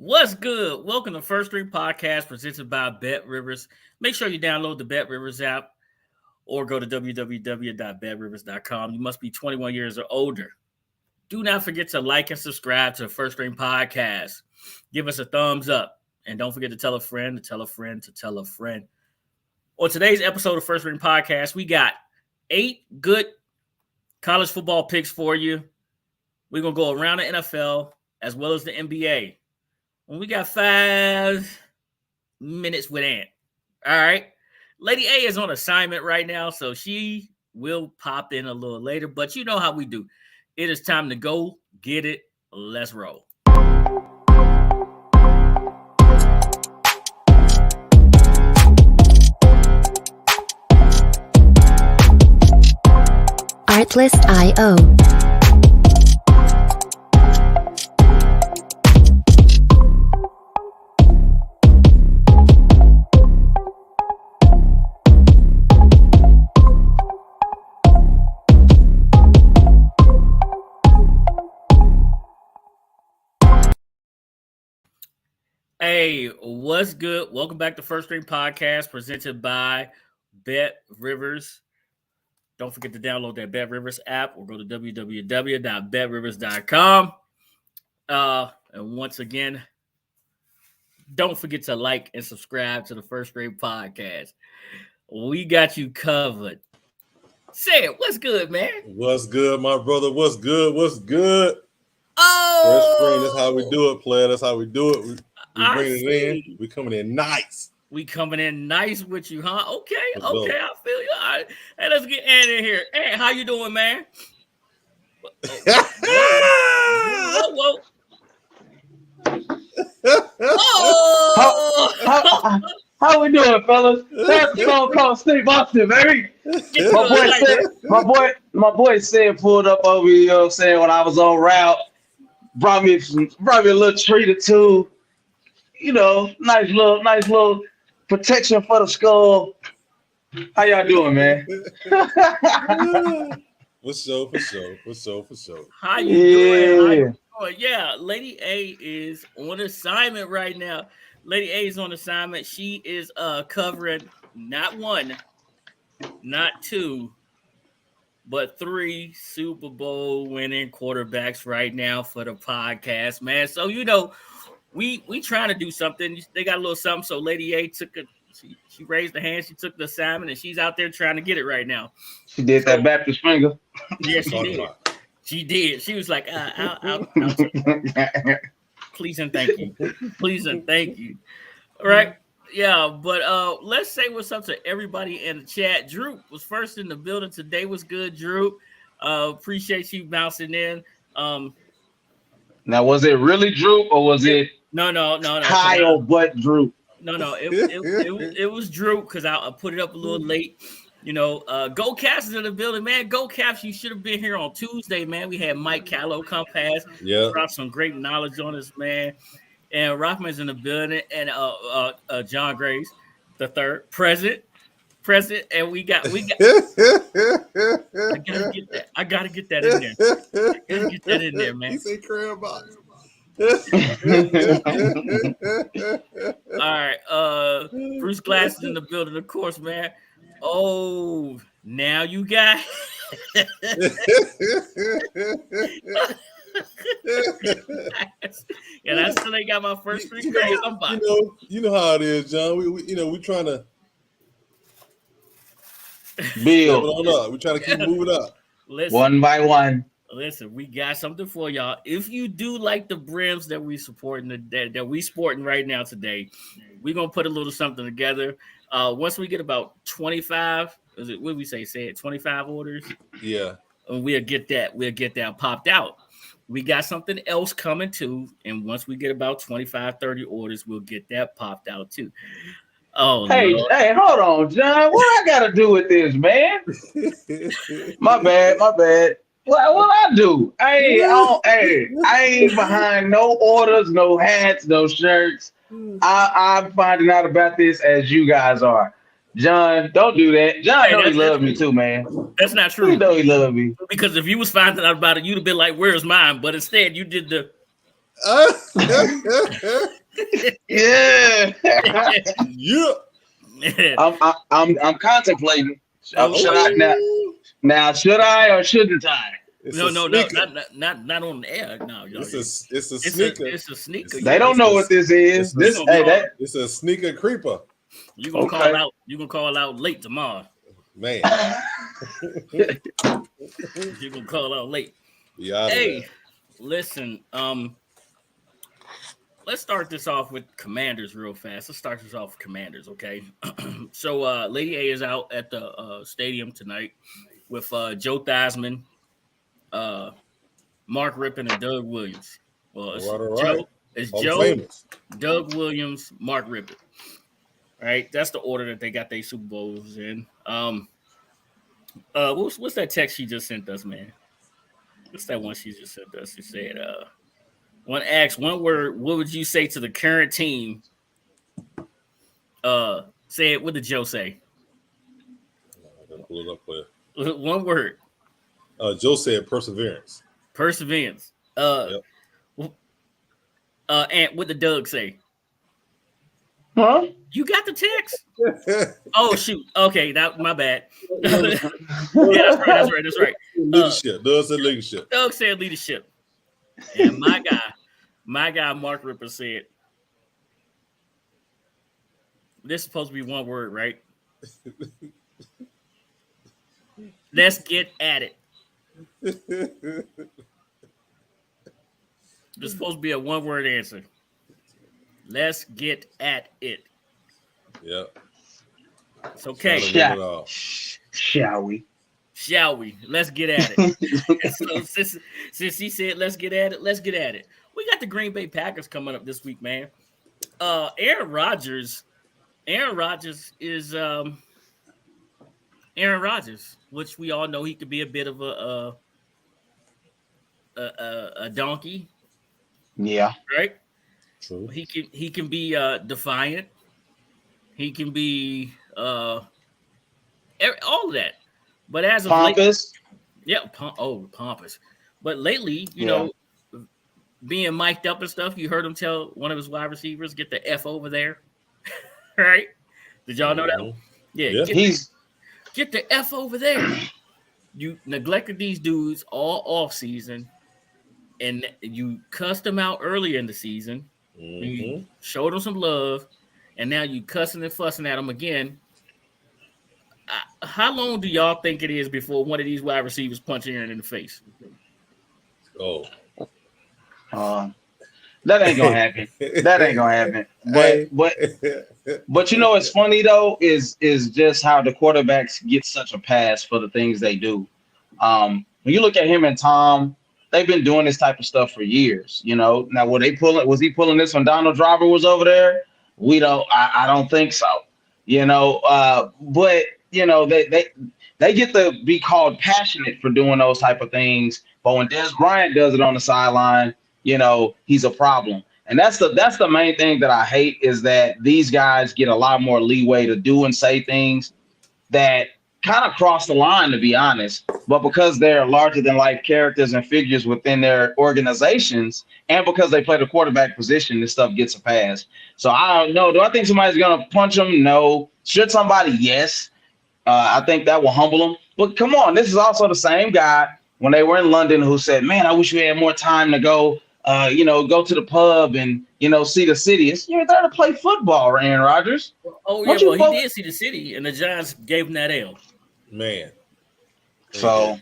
What's good? Welcome to First Street Podcast presented by Bet Rivers. Make sure you download the Bet Rivers app or go to www.betrivers.com. You must be 21 years or older. Do not forget to like and subscribe to the First Stream Podcast. Give us a thumbs up. And don't forget to tell a friend, to tell a friend, to tell a friend. On today's episode of First Stream Podcast, we got 8 good college football picks for you. We're going to go around the NFL as well as the NBA. We got 5 minutes with Ant. All right. Lady A is on assignment right now, so she will pop in a little later. But you know how we do. It is time to go get it. Let's roll. Artlist.io. Hey, what's good? Welcome back to First Stream Podcast presented by Bet Rivers. Don't forget to download that Bet Rivers app or go to www.betrivers.com. And once again, don't forget to like and subscribe to the First Stream Podcast. We got you covered. Say it. What's good, man? What's good, my brother? What's good? What's good? Oh! First Stream, that's how we do it, player. That's how we do it. We bring it in. We coming in nice. We coming in nice with you, huh? Okay, Let's go. I feel you. All right. Hey, let's get Ant in here. Hey, how you doing, man? Whoa. Oh! How we doing, fellas? That's the Stone Cold Steve Austin, baby. My boy said pulled up over here, you know what I'm saying, when I was on route. Brought me a little treat or two. You know, nice little protection for the skull. How y'all doing, man? For sure. How you doing? Yeah, Lady A is on assignment right now. Lady A is on assignment. She is covering not 1, not 2, but 3 Super Bowl winning quarterbacks right now for the podcast, man. So, you know, we trying to do something. They got a little something. So Lady A took it. She raised the hand. She took the assignment, and she's out there trying to get it right now. She did that Baptist finger. Yes, she did. She did. She was like, I'll please and thank you. Please and thank you. All right. Yeah, but let's say what's up to everybody in the chat. Drew was first in the building today. Was good, Drew. Appreciate you bouncing in. Now, was it really Drew or was it No. Kyle but Drew? No. It was Drew because I put it up a little late. You know, Go Caps is in the building, man. Go Caps, you should have been here on Tuesday, man. We had Mike Callow come past. Yeah. Dropped some great knowledge on us, man. And Rothman's in the building, and John Grace, the third, present, and we got. I gotta get that in there. I gotta get that in there, man. He said crab box. All right, Bruce Glass is in the building, of course, man. Oh, now you got. And I still ain't got my first 3 grades. You know how it is, John. We trying to Build on up. We trying to keep moving up. Listen, one by one. Listen, we got something for y'all. If you do like the brims that we supporting that we sporting right now today, we're gonna put a little something together. Once we get about 25, what did we say? Say it, 25 orders. Yeah. We'll get that popped out. We got something else coming too. And once we get about 25, 30 orders, we'll get that popped out too. Oh, hey, Lord. hey, hold on, John. What I got to do with this, man? My bad. What I do? I ain't behind no orders, no hats, no shirts. I'm finding out about this as you guys are. John, don't do that. John know he loves me too, man. That's not true. You know he loves me. Because if you was finding out about it, you'd have been like, "Where's mine?" But instead, you did the. Yeah. Yeah. I'm contemplating. Oh, Should I now? Should I or shouldn't I? It's no, a not on the air. No, it's a sneaker. It's a sneaker. They don't know what this is. It's a sneaker creeper. You gonna call out? You gonna call out late tomorrow? Man. You gonna call out late? Yeah. Hey, listen. Let's start this off with Commanders real fast. Let's start this off with Commanders, okay? So, Lady A is out at the stadium tonight with Joe Theismann, Mark Rippon, and Doug Williams. Well, it's Joe, famous. Doug Williams, Mark Rippon. Right? That's the order that they got their Super Bowls in. What's that text she just sent us, man? What's that one she just sent us? She said, one word, what would you say to the current team? Say it. What did Joe say? Pull it up there. One word. Joe said perseverance. Perseverance. Yep. And what did Doug say? Huh? You got the text? Oh shoot. Okay, my bad. Yeah, that's right. Leadership. Doug said leadership. Doug said leadership. And my guy, Mark Ripper said, this is supposed to be one word, right? Let's get at it. This is supposed to be a one-word answer. Let's get at it. Yep. It's okay. Shall we? Shall we? Let's get at it. So since he said let's get at it, let's get at it. We got the Green Bay Packers coming up this week, man. Aaron Rodgers is Aaron Rodgers, which we all know he could be a bit of a donkey. Yeah. Right? True. He can be defiant. He can be all of that. But as of pompous. Pompous. But lately, you know, being mic'd up and stuff, you heard him tell one of his wide receivers, get the F over there. Right? Did y'all know that? Yeah. Get the F over there. You neglected these dudes all off season, and you cussed them out earlier in the season. Mm-hmm. You showed them some love, and now you cussing and fussing at them again. How long do y'all think it is before one of these wide receivers punch Aaron in the face? That ain't gonna happen. That ain't gonna happen. But you know what's funny though is just how the quarterbacks get such a pass for the things they do. When you look at him and Tom, they've been doing this type of stuff for years. You know, now was he pulling this when Donald Driver was over there? I don't think so. You know, but you know they get to be called passionate for doing those type of things. But when Des Bryant does it on the sideline, you know, he's a problem. And that's the main thing that I hate is that these guys get a lot more leeway to do and say things that kind of cross the line, to be honest. But because they're larger than life characters and figures within their organizations, and because they play the quarterback position, this stuff gets a pass. So I don't know. Do I think somebody's going to punch them? No. Should somebody? Yes. I think that will humble them. But come on, this is also the same guy when they were in London who said, man, I wish we had more time to go to the pub and, see the city. You're there to play football, Aaron Rodgers. Oh, yeah, well, he did see the city, and the Giants gave him that L. Man. So,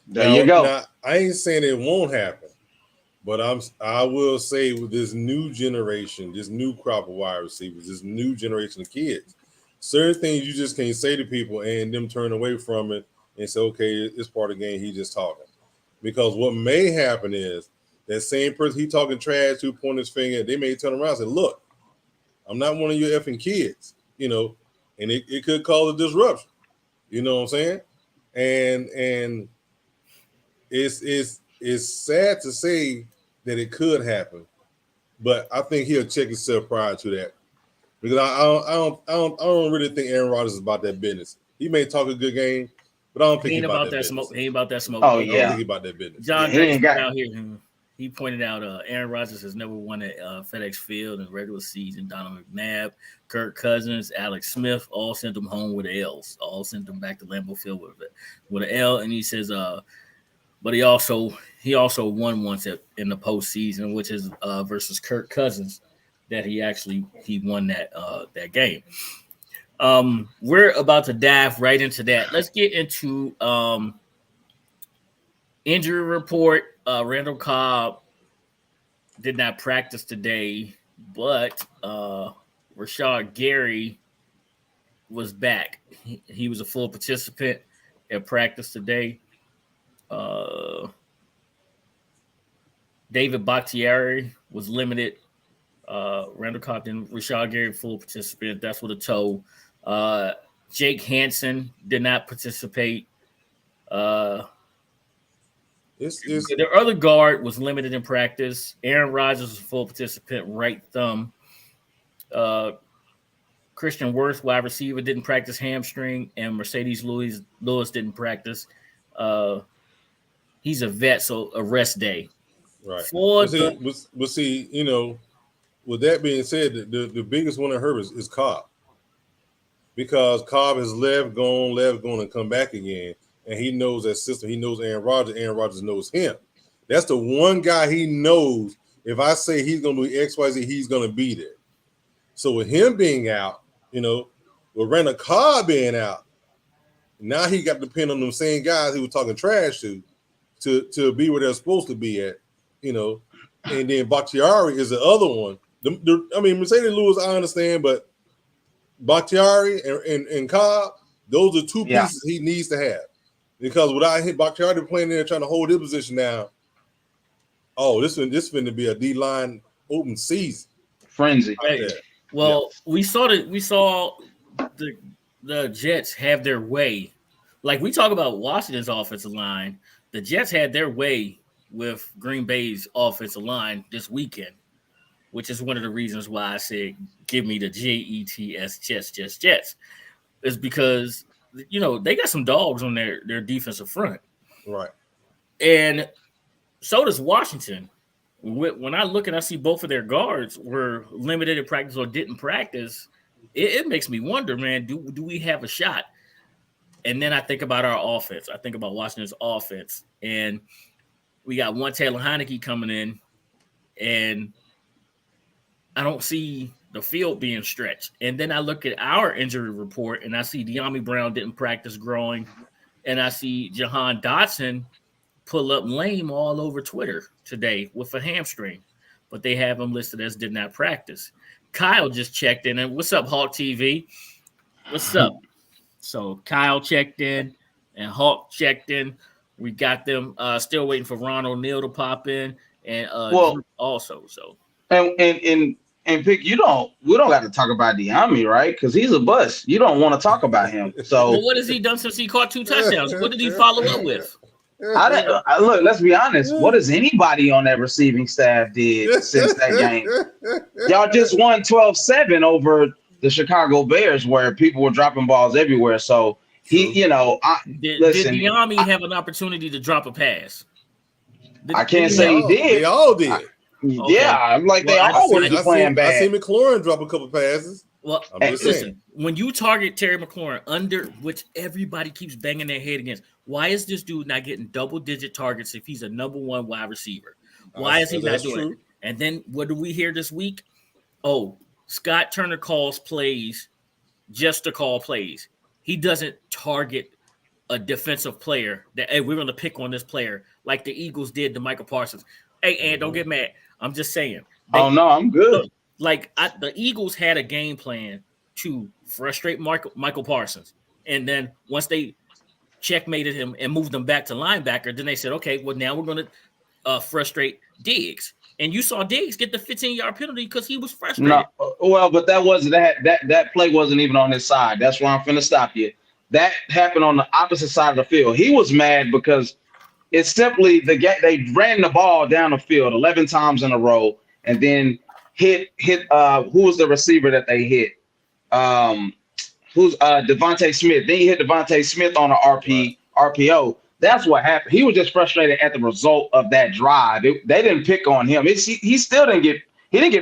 there you go. Now, I ain't saying it won't happen, but I will say with this new generation, this new crop of wide receivers, this new generation of kids, certain things you just can't say to people and them turn away from it and say, okay, it's part of the game. He just talking. Because what may happen is that same person he talking trash to, point his finger, they may turn around and say, look, I'm not one of your effing kids, and it could cause a disruption. You know what I'm saying? And it's sad to say that it could happen, but I think he'll check himself prior to that. Because I don't really think Aaron Rodgers is about that business. He may talk a good game, but I don't think he ain't about that smoke. He ain't about that smoke. Oh, I don't think he about that business. John Jackson out here. he pointed out Aaron Rodgers has never won at FedEx Field in regular season. Donovan McNabb, Kirk Cousins, Alex Smith all sent them home with L's. All sent them back to Lambeau Field with an L. And he says, but he also won once in the postseason, which is versus Kirk Cousins, that he won that game. We're about to dive right into that. Let's get into injury report. Randall Cobb did not practice today, but Rashad Gary was back. He was a full participant at practice today. David Bakhtiari was limited. Randall Cobb and Rashad Gary full participant. That's with a toe. Jake Hansen did not participate. Their other guard was limited in practice. Aaron Rodgers was a full participant, right thumb. Christian Wirth, wide receiver, didn't practice hamstring, and Mercedes Lewis didn't practice. He's a vet, so a rest day. Right. But see, you know, with that being said, the biggest one I heard is Cobb. Because Cobb has left, gone, and come back again. And he knows that system. He knows Aaron Rodgers knows him. That's the one guy he knows. If I say he's going to do X, Y, Z, he's going to be there. So with him being out, you know, with Randall Cobb being out, now he got to depend on them same guys he was talking trash to be where they're supposed to be at, you know. And then Bakhtiari is the other one. Mercedes Lewis, I understand, but Bakhtiari and Cobb, those are two pieces he needs to have. Because without him, Bakhtiari playing there trying to hold his position down, this going to be a D-line open season. Frenzy. We saw the Jets have their way. Like we talk about Washington's offensive line, the Jets had their way with Green Bay's offensive line this weekend, which is one of the reasons why I said give me the Jets, Jets. Is because you know they got some dogs on their defensive front, right? And so does Washington. When I look and I see both of their guards were limited in practice or didn't practice, it makes me wonder, man, do we have a shot? And then I think about our offense. I think about Washington's offense, and we got one Taylor Heineke coming in, and I don't see the field being stretched. And then I look at our injury report, and I see De'Ami Brown didn't practice growing, and I see Jahan Dotson pull up lame all over Twitter today with a hamstring, but they have him listed as did not practice. Kyle just checked in, and what's up, Hawk TV? What's up? So Kyle checked in, and Hawk checked in. We got them still waiting for Ron O'Neal to pop in, and Drew also. So and Vic, we don't got to talk about De'Ami, right? Because he's a bust. You don't want to talk about him. So what has he done since he caught 2 touchdowns? What did he follow up with? Look, let's be honest. What has anybody on that receiving staff did since that game? Y'all just won 12-7 over the Chicago Bears, where people were dropping balls everywhere. So did De'Ami have an opportunity to drop a pass? I can't say he did. They all did. Okay. Yeah, I'm like they all were playing bad. I see McLaurin drop a couple passes. Well, listen, when you target Terry McLaurin, under which everybody keeps banging their head against, why is this dude not getting double-digit targets if he's a number one wide receiver? Why is he not doing it? And then what do we hear this week? Oh, Scott Turner calls plays just to call plays. He doesn't target a defensive player that, hey, we're going to pick on this player like the Eagles did to Michael Parsons. Hey, and don't get mad. I'm just saying. I'm good. The Eagles had a game plan to frustrate Michael Parsons. And then once they checkmated him and moved him back to linebacker, then they said, okay, well, now we're going to frustrate Diggs. And you saw Diggs get the 15-yard penalty because he was frustrated. No, well, but that wasn't that play wasn't even on his side. That's where I'm finna stop you. That happened on the opposite side of the field. He was mad because it's simply they ran the ball down the field 11 times in a row and then hit who was the receiver that they hit? Who's Devontae Smith. Then he hit Devontae Smith on an RPO. That's what happened. He was just frustrated at the result of that drive. They didn't pick on him. He still didn't get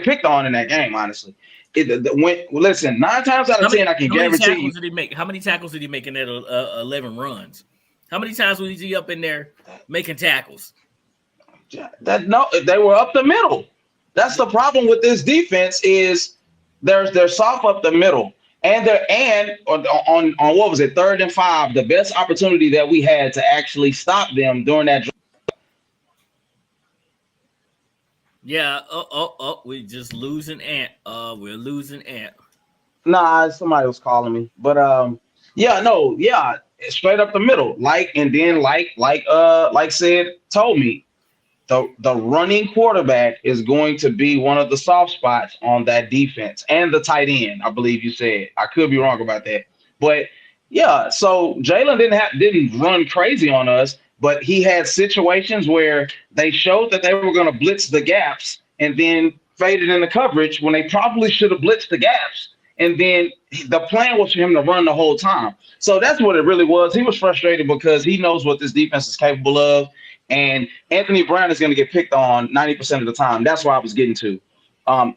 picked on in that game. Honestly, listen, 9 times out of 10, I can guarantee you. How many tackles did he make in that 11 runs? How many times was he up in there making tackles? They were up the middle. That's the problem with this defense is they're soft up the middle. And on what was it, 3rd and 5, the best opportunity that we had to actually stop them during that drive. Yeah, we just losing Ant. We're losing Ant. Nah, somebody was calling me. But straight up the middle. Like said, told me. The running quarterback is going to be one of the soft spots on that defense, and the tight end, I believe you said. I could be wrong about that. But yeah, so Jalen didn't run crazy on us, but he had situations where they showed that they were going to blitz the gaps and then faded into coverage when they probably should have blitzed the gaps. And then the plan was for him to run the whole time. So that's what it really was. He was frustrated because he knows what this defense is capable of. And Anthony Brown is going to get picked on 90% of the time. That's why I was getting to.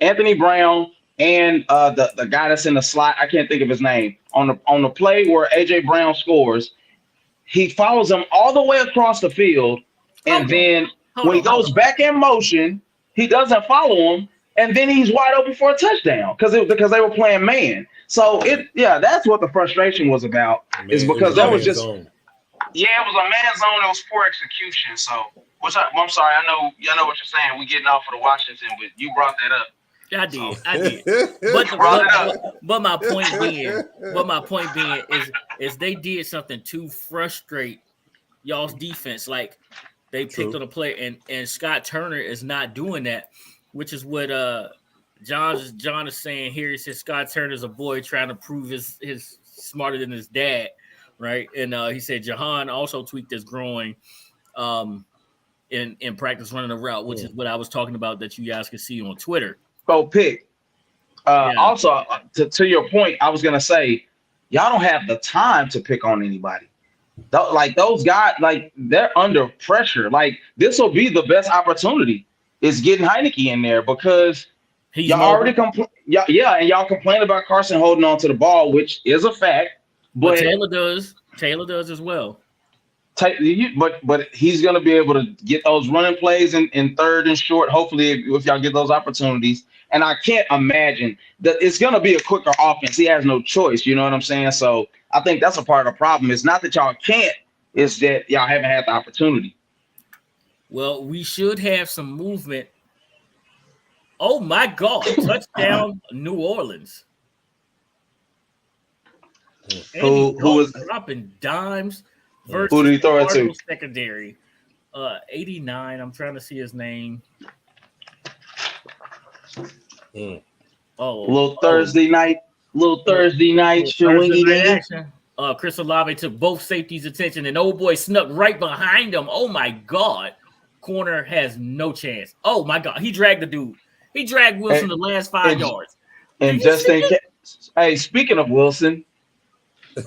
Anthony Brown and the guy that's in the slot, I can't think of his name, on the play where A.J. Brown scores, he follows him all the way across the field. And then when he goes back in motion, he doesn't follow him. And then he's wide open for a touchdown because they were playing man. So, that's what the frustration was about. Is because that was just – yeah, it was a man zone. It was poor execution. So, I'm sorry. I know what you're saying. We getting off for the Washington, but you brought that up. I did. But my point being is they did something to frustrate y'all's defense. Like they picked on a player, and Scott Turner is not doing that, which is what John is saying here. He says Scott Turner's a boy trying to prove his smarter than his dad. Right, and he said Jahan also tweaked his groin in practice running a route, which is what I was talking about that you guys can see on Twitter. So pick. Also, to your point, I was gonna say y'all don't have the time to pick on anybody. Like those guys, like they're under pressure. Like this will be the best opportunity is getting Heineke in there because y'all already complain. And y'all complain about Carson holding on to the ball, which is a fact. But Taylor does as well. But he's going to be able to get those running plays in 3rd and short, hopefully, if y'all get those opportunities. And I can't imagine that it's going to be a quicker offense. He has no choice. You know what I'm saying? So I think that's a part of the problem. It's not that y'all can't. It's that y'all haven't had the opportunity. Well, we should have some movement. Oh, my God. Touchdown, New Orleans. Who was dropping dimes versus who did he throw it to? Secondary. 89. I'm trying to see his name. Little Thursday night action. Chris Olave took both safeties' attention, and old boy snuck right behind him. Oh my God. Corner has no chance. Oh my God. He dragged the dude. He dragged Wilson the last 5 yards. And just in case, hey, speaking of Wilson. He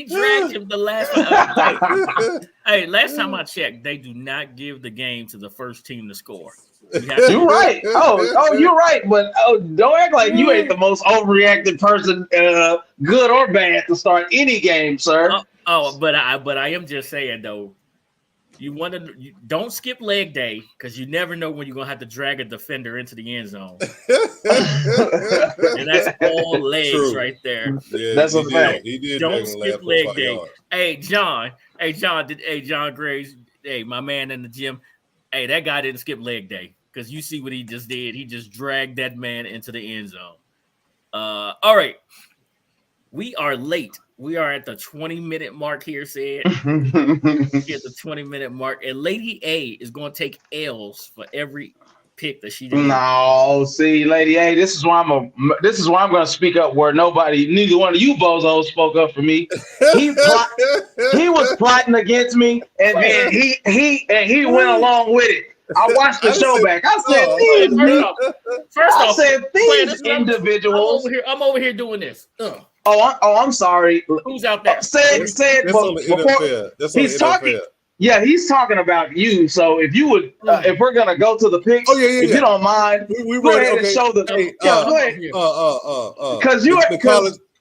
dragged him the last time. Hey, last time I checked, they do not give the game to the first team to score. You're right. Oh, you're right. But don't act like you ain't the most overreacted person, good or bad, to start any game, sir. But I am just saying though. You don't skip leg day because you never know when you're gonna have to drag a defender into the end zone. And that's all legs right there. Yeah, that's a fact. Don't skip leg day. Hey John Graves. Hey, my man in the gym. Hey, that guy didn't skip leg day because you see what he just did. He just dragged that man into the end zone. All right, we are late. We are at the 20-minute mark here, said. At the 20-minute mark. And Lady A is going to take L's for every pick that she did. No, see, Lady A, this is why I'm going to speak up where neither one of you bozos spoke up for me. He was plotting against me, and then he went along with it. I watched the show back. I said, these individuals. I'm over here doing this. I'm sorry. Who's out there? That's on the NFL. That's on the NFL. Yeah, he's talking about you. So if you would, if we're gonna go to the picks, if you don't mind, we go ready. ahead and show the. Go ahead.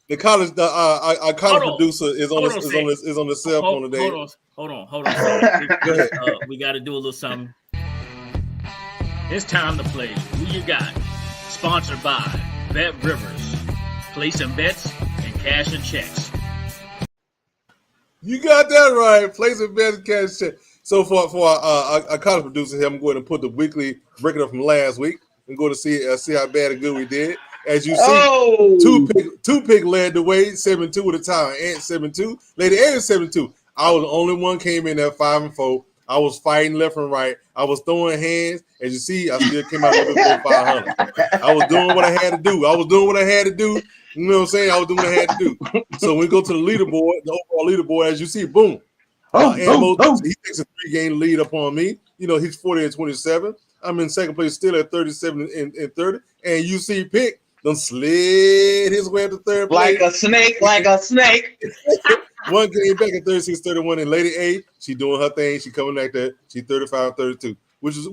Because the college producer is on the cell phone today. Hold on. Go ahead. We got to do a little something. It's time to play. Who you got? Sponsored by Bet Rivers. Placing bets and cashing checks. You got that right. Placing bets and cashing checks. So for our college producer here, I'm going to put the weekly breaking up from last week and go to see how bad and good we did. As you see, two pick led the way, 7-2 at the time. Ant 7-2, Lady Ant 7-2. I was the only one came in at 5-4. I was fighting left and right. I was throwing hands. As you see, I still came out with 500. I was doing what I had to do. You know what I'm saying? I was doing what I had to do. So we go to the leaderboard, the overall leaderboard. As you see, boom. AntMoe, he takes a 3-game lead upon me. You know, he's 40-27. I'm in second place still at 37 and 30. And you see Pick done slid his way up to third place. Like a snake. One game back at 36-31. And Lady A, she doing her thing. She coming back there. She 35-32, which is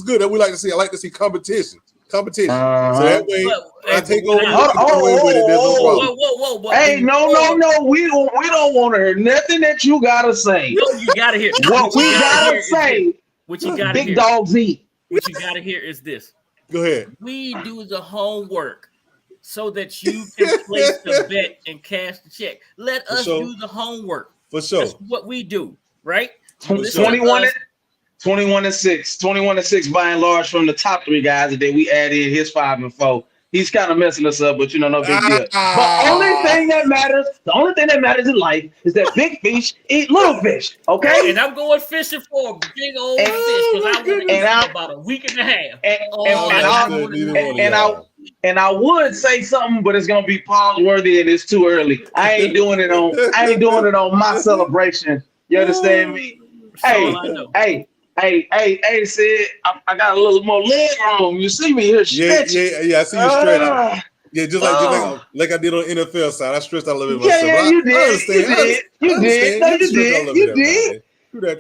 good. That we like to see. I like to see competition. So that way, I take over. Whoa. Hey, no. We don't want to hear nothing that you gotta say. No, you gotta hear. What we gotta say. What you gotta Big hear. dogs eat. What you gotta hear is this. Go ahead. We do the homework so that you can place the bet and cash the check. Let us do the homework. For sure. That's what we do, right? 21-6. 21-6 by and large from the top 3 guys, and then we add in his 5-4. He's kind of messing us up, but no big deal. The only thing that matters in life is that big fish eat little fish. Okay. And I'm going fishing for a big old fish because I want to eat for about a week and a half. And I would say something, but it's gonna be pause worthy and it's too early. I ain't doing it on my celebration. You understand me? Hey, Sid, I got a little more leg room. You see me here stretching. Yeah, I see you stretching. Yeah, just like I did on NFL side. I stretched out a little bit myself. Yeah, you did. You did.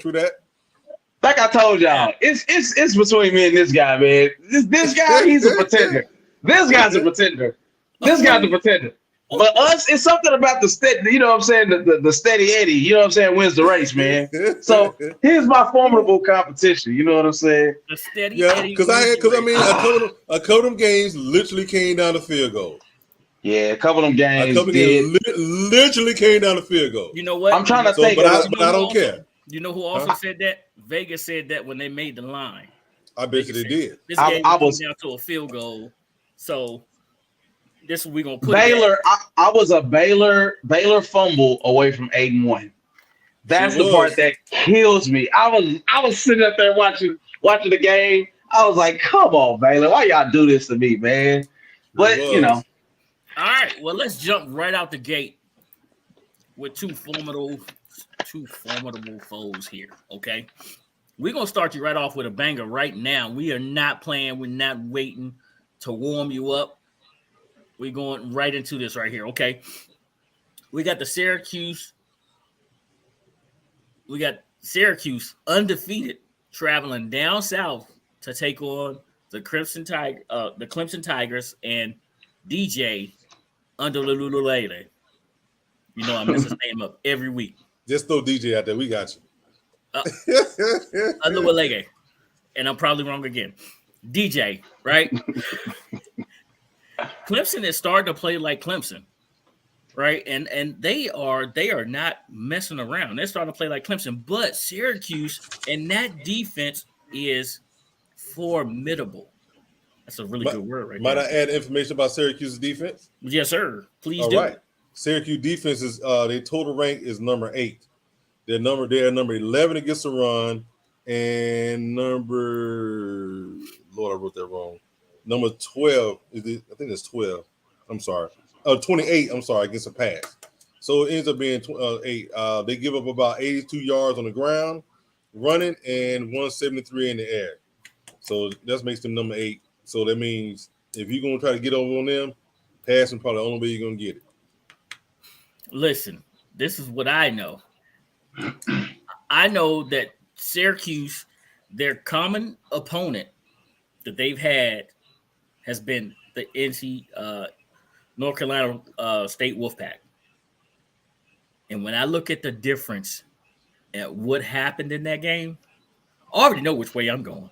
True that. Like I told y'all, it's between me and this guy, man. This guy, he's a pretender. This guy's a pretender. But us, it's something about the steady, you know what I'm saying, the steady Eddie, you know what I'm saying, wins the race, man. So here's my formidable competition, you know what I'm saying? The steady Eddie. Because a couple of them games literally came down to field goal. Yeah, a couple of them games literally came down to field goal. You know what? I'm trying to think. But I don't care. You know who also said that? Vegas said that when they made the line. I bet you they did. This game was down to a field goal. So this is what we're gonna put Baylor. I was a Baylor fumble away from 8-1. That's the part that kills me. I was sitting up there watching the game. I was like, come on, Baylor, why y'all do this to me, man? But you know. All right, well, let's jump right out the gate with two formidable foes here. Okay. We're gonna start you right off with a banger right now. We are not playing, we're not waiting to warm you up. We're going right into this right here. Okay. We got Syracuse undefeated, traveling down south to take on the Clemson Tigers and DJ Underlululele. You know I mess his name up every week. Just throw DJ out there. We got you. Underlulele. And I'm probably wrong again. DJ, right? Clemson is starting to play like Clemson, right? And they are not messing around. They're starting to play like Clemson, but Syracuse and that defense is formidable. That's a really good word, right? Might I add information about Syracuse's defense? Yes, sir. Please do. All right. Syracuse defense is their total rank is number 8. They are number 11 against the run, and I wrote that wrong. Number 12 I think it's 12. I'm sorry. 28. I'm sorry, against a pass. So it ends up being 8. They give up about 82 yards on the ground, running, and 173 in the air. So that makes them number 8. So that means if you're gonna try to get over on them, passing probably the only way you're gonna get it. Listen, this is what I know. I know that Syracuse, their common opponent that they've had has been the North Carolina State Wolfpack. And when I look at the difference at what happened in that game, I already know which way I'm going.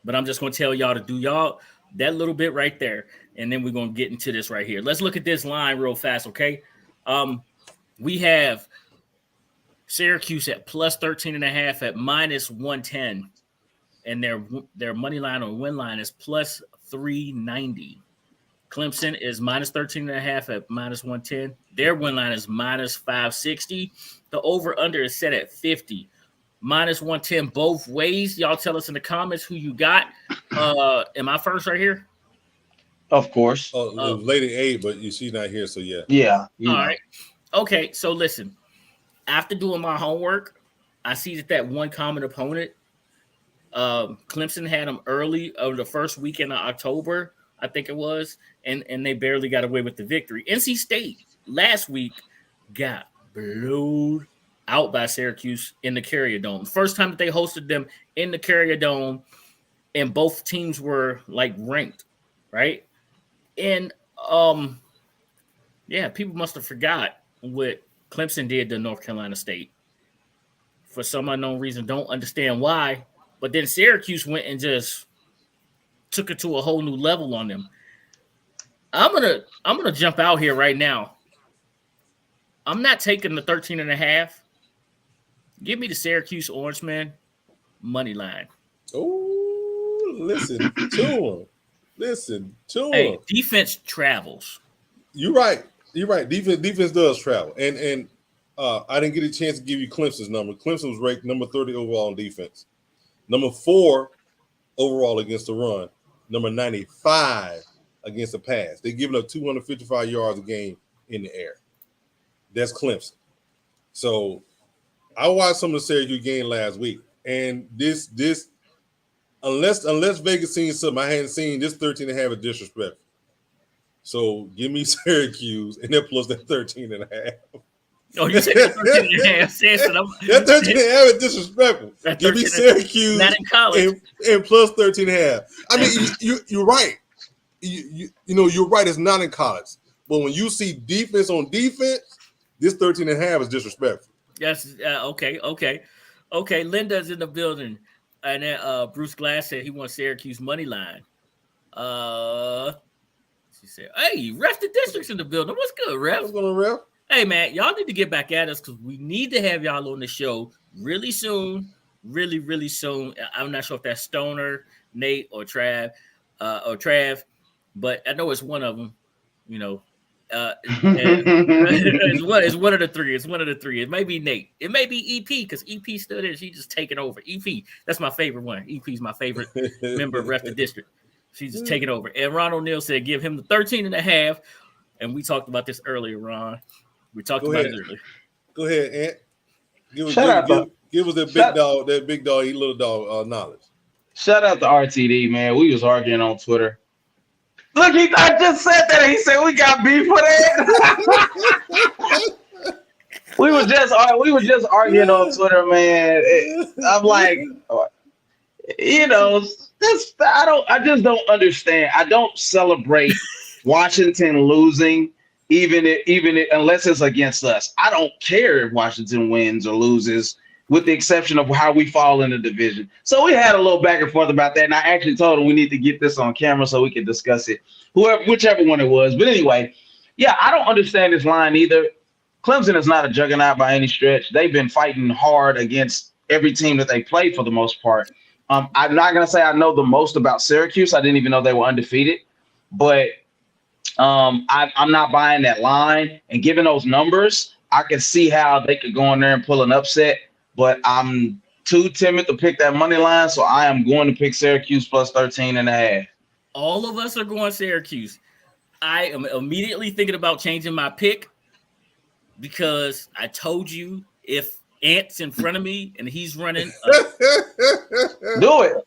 But I'm just going to tell y'all to do y'all that little bit right there, and then we're going to get into this right here. Let's look at this line real fast, okay? We have Syracuse at plus 13.5 at minus 110, and their money line or win line is plus 390. Clemson is minus 13.5 at minus 110. Their win line is minus 560. The over-under is set at 50. Minus 110 both ways. Y'all tell us in the comments who you got. Am I first right here? Of course. Lady 8, but she's not here, so yeah. Yeah. All right. Okay, so listen. After doing my homework, I see that one common opponent, Clemson had them early of the first weekend of October, I think it was, and they barely got away with the victory. NC State last week got blown out by Syracuse in the Carrier Dome. First time that they hosted them in the Carrier Dome, and both teams were like ranked, right? And people must have forgot what Clemson did to North Carolina State. For some unknown reason, don't understand why. But then Syracuse went and just took it to a whole new level on them. I'm gonna jump out here right now. I'm not taking the 13.5. Give me the Syracuse Orangemen money line. Oh, listen to him. Hey, defense travels. You're right. Defense does travel. And I didn't get a chance to give you Clemson's number. Clemson was ranked number 30 overall on defense. Number 4 overall against the run. Number 95 against the pass. They're giving up 255 yards a game in the air. That's Clemson. So I watched some of the Syracuse game last week, and this unless Vegas seen something I hadn't seen, this 13.5 is disrespectful. So give me Syracuse, and then plus that 13.5. Oh, you said 13.5. That 13.5 is disrespectful. Give me Syracuse not in college. And plus 13.5. I mean, you're right. You know, you're right. It's not in college. But when you see defense on defense, this 13.5 is disrespectful. Yes. Okay. Linda's in the building, and then Bruce Glass said he wants Syracuse money line. She said, "Hey, Ref the District's in the building. What's good, Ref? What's going on, Ref? Hey, man, y'all need to get back at us because we need to have y'all on the show really soon, really, really soon. I'm not sure if that's Stoner, Nate, or Trav, but I know it's one of them. You know, it's one of the three. It's one of the three. It may be Nate. It may be EP because EP stood there. She's just taking over. EP, that's my favorite one. EP's my favorite member of Ref the District. She's just taking over. And Ron O'Neill said give him the 13.5. And we talked about this earlier, Ron. We talked about it earlier. Go ahead, Ant. Give us that big dog, eat little dog knowledge. Shout out to RTD, man. We was arguing on Twitter. Look, I just said that. He said we got beef for that. we were just arguing on Twitter, man. I'm like, you know, I just don't understand. I don't celebrate Washington losing, even unless it's against us. I don't care if Washington wins or loses, with the exception of how we fall in the division. So we had a little back and forth about that, and I actually told him we need to get this on camera so we can discuss it, whichever one it was. But anyway, yeah, I don't understand this line either. Clemson is not a juggernaut by any stretch. They've been fighting hard against every team that they play for the most part. I'm not going to say I know the most about Syracuse. I didn't even know they were undefeated. But I'm not buying that line. And given those numbers, I can see how they could go in there and pull an upset. But I'm too timid to pick that money line, so I am going to pick Syracuse plus 13.5. All of us are going Syracuse. I am immediately thinking about changing my pick because I told you if Ant's in front of me, and he's running. Do it.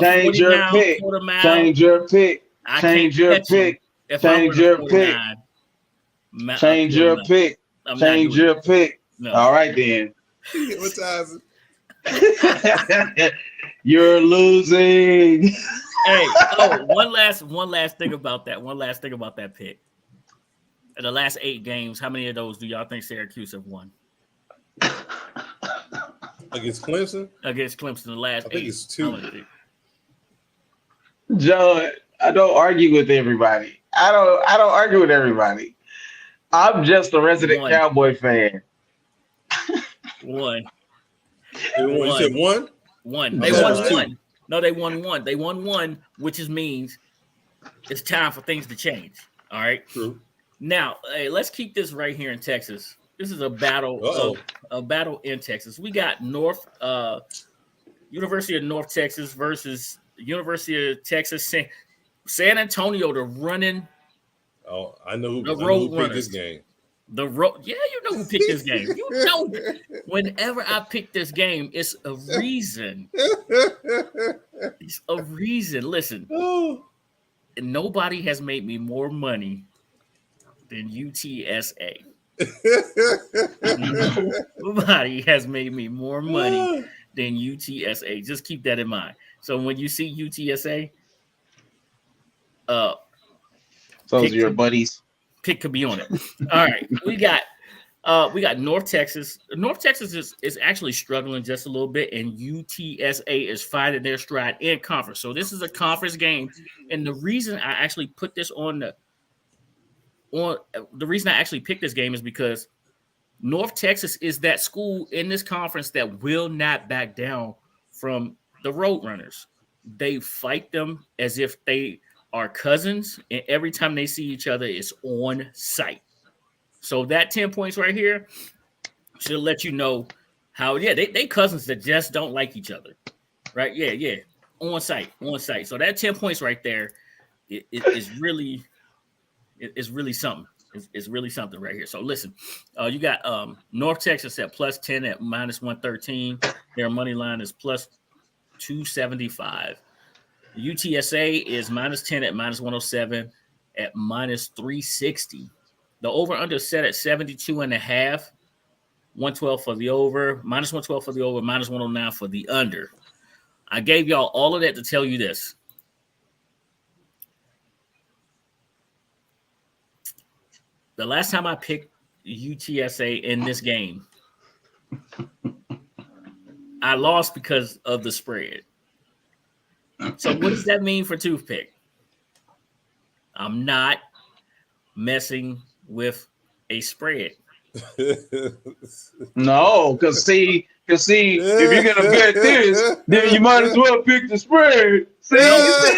Change your pick. Change your pick. Change your pick. Change your pick. Change your pick. Change your pick. All right then. You're losing. Hey, one last thing about that. One last thing about that pick. In the last 8 games, how many of those do y'all think Syracuse have won? Against Clemson? Against Clemson, the last 8. I think it's 2. John, I don't argue with everybody. I don't argue with everybody. I'm just a resident Cowboy fan. 1. You said 1? 1. They won 1. No, they won 1. They won 1, which means it's time for things to change. All right. True. Now, hey, let's keep this right here in Texas. This is a battle. A battle in Texas. We got University of North Texas versus University of Texas San Antonio. The running. Oh, I know who picked this game. Yeah, you know who picked this game. You know, whenever I pick this game, it's a reason. It's a reason. Listen, nobody has made me more money than UTSA. Nobody has made me more money than UTSA. Just keep that in mind. So when you see UTSA, those are your buddies. Pick could be on it. All right, we got North Texas. North Texas is actually struggling just a little bit, and UTSA is finding their stride in conference. So this is a conference game, and the reason I actually put this the reason I actually picked this game is because North Texas is that school in this conference that will not back down from the Roadrunners. They fight them as if they are cousins, and every time they see each other, it's on site. So that 10 points right here should let you know how, they cousins that just don't like each other, right? Yeah, on site. So that 10 points right there is really something. It's really something right here. So listen, you got North Texas at +10 at -113. Their money line is +275. UTSA is -10 at -107 at -360. The over-under set at 72.5. 112 for the over, -112 for the over, -109 for the under. I gave y'all all of that to tell you this. The last time I picked UTSA in this game, I lost because of the spread. So what does that mean for Toothpick? I'm not messing with a spread. No, because see, if you're gonna bet this, then you might as well pick the spread. See, No. how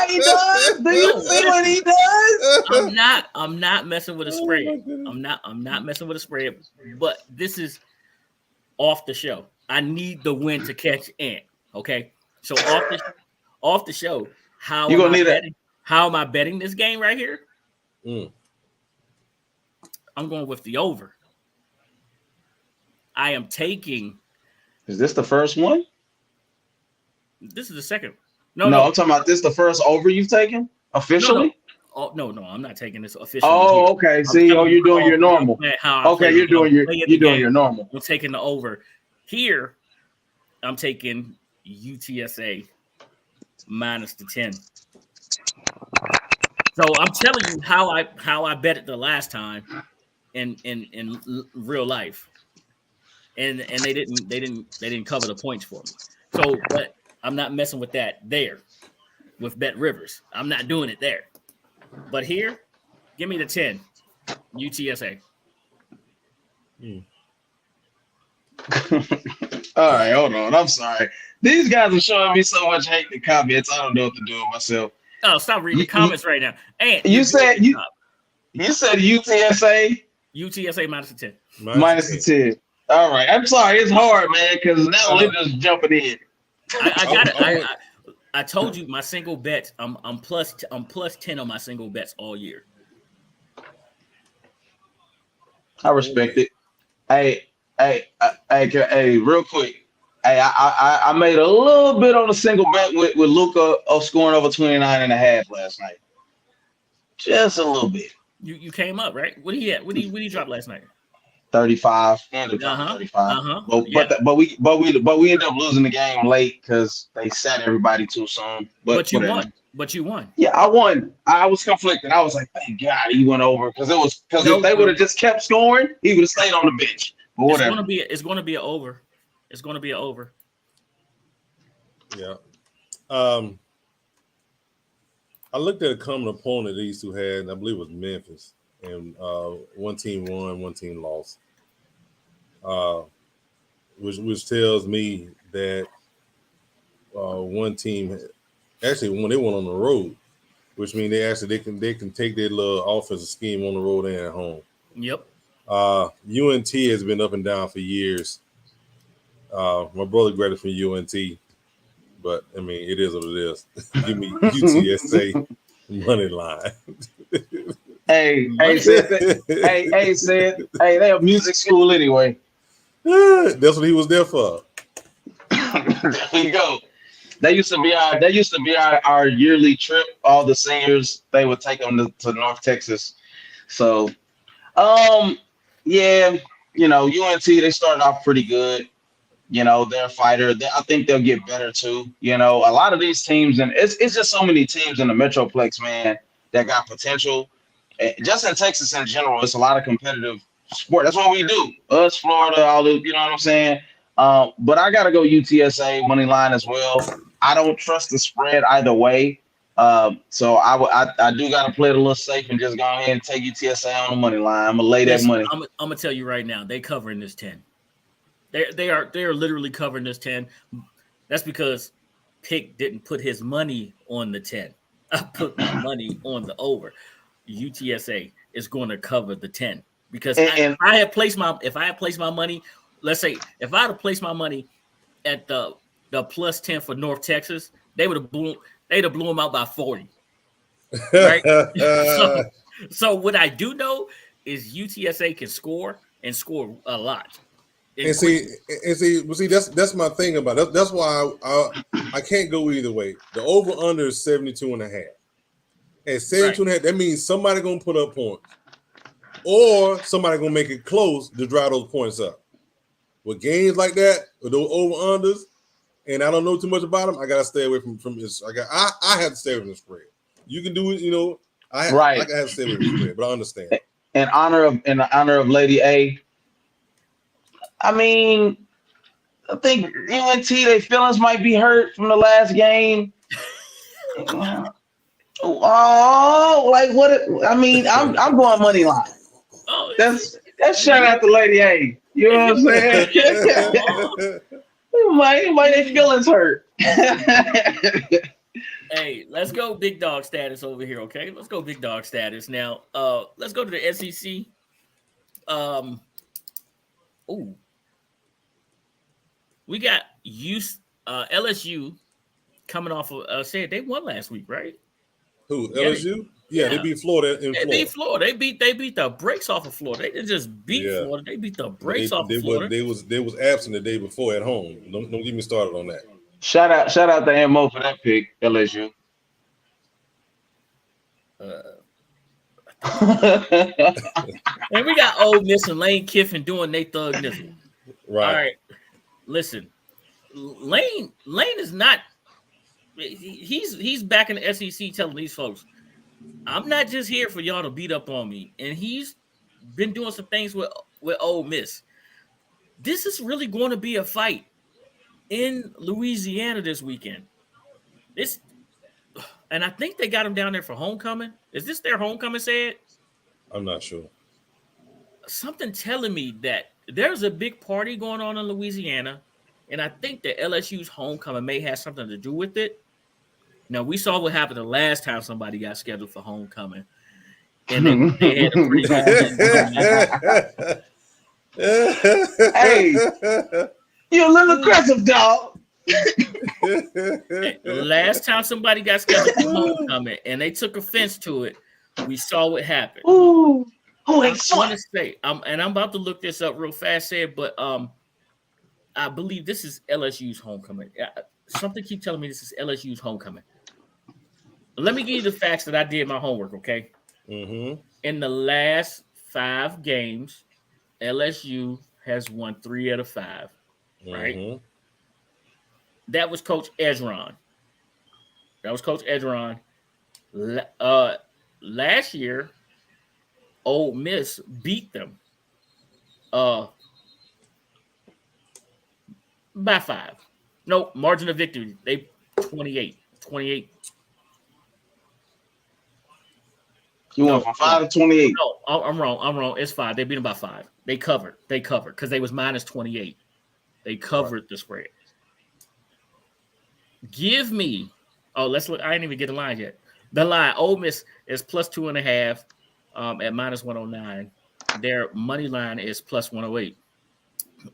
he does? Do you see what he does? I'm not messing with a spread. I'm not messing with a spread. But this is off the show. I need the win to catch Ant. Okay, so off the show. How am I betting this game right here? I'm going with the over. I am taking. Is this the first one? This is the second. No, I'm talking about this the first over you've taken officially. No, I'm not taking this officially. Oh, okay. See, you're doing your normal. Okay, you're doing your normal. I'm taking the over. Here, I'm taking UTSA -10. So I'm telling you how I bet it the last time in real life, and they didn't cover the points for me. So, but I'm not messing with that there with Bet Rivers. I'm not doing it there. But here, give me the 10, UTSA. All right, hold on. I'm sorry. These guys are showing me so much hate in the comments. I don't know what to do with myself. Oh, stop reading the comments right now. And you said UTSA. UTSA -10. -10. All right. I'm sorry. It's hard, man, because now we're just jumping in. I got it. I told you my single bets. I'm +10 on my single bets all year. I respect it. Hey, real quick. Hey, I made a little bit on a single bet with Luka scoring over 29.5 last night. Just a little bit. You came up, right? What he at? What he drop last night? 35. Ended up dropping 35. But we ended up losing the game late because they sat everybody too soon. But you won. But you won. Yeah, I won. I was conflicted. I was like, thank God he went over because if they would have just kept scoring, he would have stayed on the bench. But whatever. It's gonna be an over. It's gonna be an over. Yeah. I looked at a common opponent these two had, and I believe it was Memphis. And one team won, one team lost. Which tells me that one team actually when they went on the road, which means they can take their little offensive scheme on the road and at home. Yep. UNT has been up and down for years. My brother graduated from UNT, but I mean it is what it is. Give me UTSA money line. Hey, they have music school anyway. That's what he was there for. There you go. That used to be our yearly trip. All the seniors, they would take them to North Texas. So, yeah, UNT, they started off pretty good. They're a fighter. I think they'll get better too. A lot of these teams, and it's just so many teams in the Metroplex, man, that got potential. Just in Texas in general, it's a lot of competitive sport. That's what we do. Us, Florida, all the, you know what I'm saying? But I got to go UTSA money line as well. I don't trust the spread either way. So I do got to play it a little safe and just go ahead and take UTSA on the money line. I'm going to lay that money. I'm going to tell you right now, they covering this 10. They are literally covering this 10. That's because Pick didn't put his money on the 10. I put my money on the over. UTSA is going to cover the 10 because if I had placed my money, let's say if I had placed my money at the plus 10 for North Texas, they would have blew them out by 40. Right? so what I do know is UTSA can score and score a lot. And see, that's my thing about it. That's why I can't go either way. The over under is 72.5. At 72.5, that means somebody gonna put up points, or somebody gonna make it close to drive those points up. With games like that, with those over unders, and I don't know too much about them, I gotta stay away from this. I have to stay away from the spread. You can do it, I have to stay away from the spread, but I understand. In honor of Lady A, I mean, I think UNT, their feelings might be hurt from the last game. Oh, like what? I mean, I'm going money line. Oh, that's shout out to Lady A. You know what I'm saying? Might their feelings hurt. Hey, let's go big dog status over here, okay? Let's go big dog status now. Let's go to the SEC. We got LSU coming off of said they won last week, right? Who, LSU? Yeah, they beat Florida They beat Florida. They beat the brakes off of Florida. They didn't just beat Florida. They beat the brakes off of Florida. They was absent the day before at home. Don't get me started on that. Shout out to AntMoe for that pick, LSU. And we got Ole Miss and Lane Kiffin doing their thug nizzle. Right. All right. Listen, Lane is not. He's back in the SEC telling these folks, I'm not just here for y'all to beat up on me. And he's been doing some things with Ole Miss. This is really going to be a fight in Louisiana this weekend. And I think they got him down there for homecoming. Is this their homecoming, said? I'm not sure. Something telling me that there's a big party going on in Louisiana, and I think that LSU's homecoming may have something to do with it. Now, we saw what happened the last time somebody got scheduled for homecoming, and then they had a pretty good Hey, you're a little aggressive, dog. Last time somebody got scheduled for homecoming, and they took offense to it, we saw what happened. Ooh. Who ain't I swat? want to say, and I'm about to look this up real fast here, but I believe this is LSU's homecoming. Something keep telling me this is LSU's homecoming. Let me give you the facts that I did my homework, okay? Mm-hmm. In the last 5 games, LSU has won 3 out of 5, right? Mm-hmm. That was Coach Edgeron. Last year, Ole Miss beat them by 5. No, margin of victory. They 28. 28. You went from 5 to 28. No, I'm wrong. It's 5. They beat them by 5. They covered because they was minus 28. They covered the spread. Give me. Oh, let's look. I didn't even get the line yet. The line. Ole Miss is plus 2.5 at minus 109. Their money line is plus 108.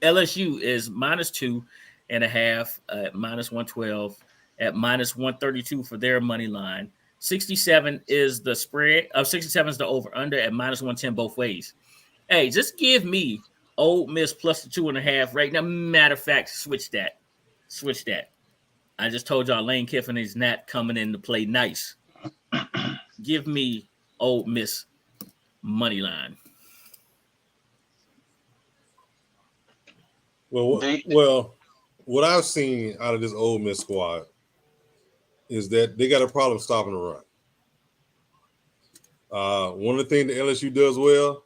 LSU is minus 2.5 at minus 112 at minus 132 for their money line. 67 is the spread. 67 is the over under at minus 110 both ways. Hey, just give me Ole Miss plus the 2.5 right now. Matter of fact, switch that. I just told y'all Lane Kiffin is not coming in to play nice. Give me Ole Miss money line. Well, what I've seen out of this Ole Miss squad is that they got a problem stopping the run. One of the things that LSU does well,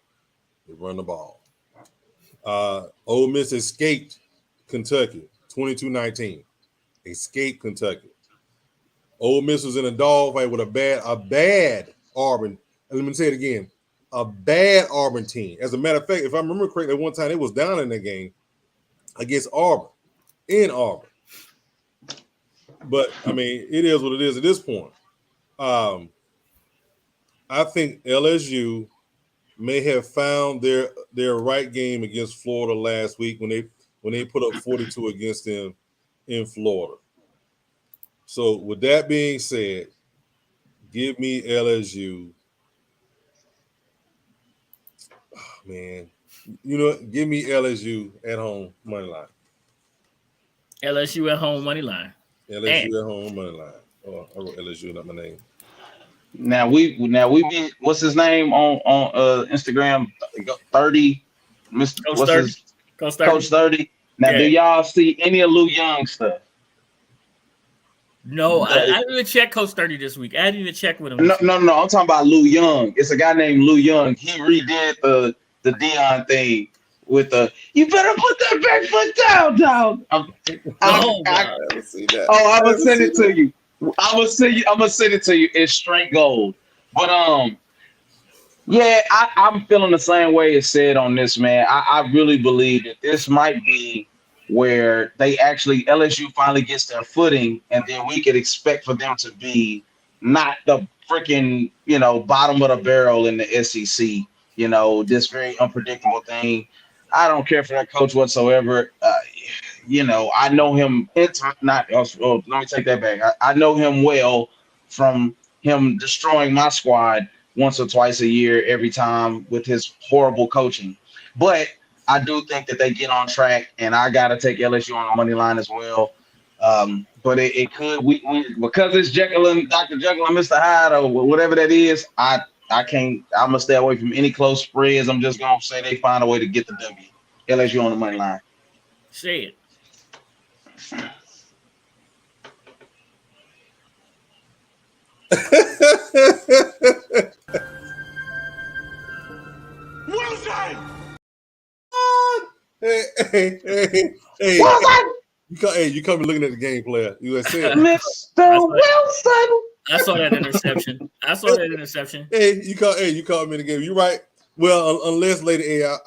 they run the ball. Ole Miss escaped Kentucky 22-19. Escaped Kentucky. Ole Miss was in a dogfight with a bad Auburn. And let me say it again, a bad Auburn team. As a matter of fact, if I remember correctly, one time it was down in the game against Auburn, in Auburn. But, I mean, it is what it is at this point. I think LSU may have found their right game against Florida last week when they put up 42 against them in Florida. So, with that being said, give me LSU. Oh, man. You know, give me LSU at home money line. LSU at home money line. LSU at home money line. Oh, I wrote LSU, not my name. Now we be what's his name on Instagram? 30, Mr. Coach what's 30. his Coach 30. Now, do y'all see any of Lou Young stuff? No, I didn't even check Coach 30 this week. I didn't even check with him. No. I'm talking about Lou Young. It's a guy named Lou Young. He redid the Deion thing with the you better put that back foot down, dog. I'm gonna send it to you. I'm gonna send it to you. It's straight gold. But yeah, I'm feeling the same way it's said on this, man. I really believe that this might be where they actually LSU finally gets their footing, and then we could expect for them to be not the freaking bottom of the barrel in the SEC. This very unpredictable thing. I don't care for that coach whatsoever. I know him. Let me take that back. I know him well from him destroying my squad once or twice a year, every time with his horrible coaching. But I do think that they get on track, and I got to take LSU on the money line as well. But it could we because it's Jekyll and Dr. Jekyll and Mr. Hyde or whatever that is. I can't. I'm gonna stay away from any close spreads. I'm just gonna say they find a way to get the W. LSU on the money line. Say it. Wilson! Hey. Wilson! You come looking at the game player. You said Mr. Wilson. I saw that interception. Hey, you caught me in the game. You're right. Well, unless Lady A,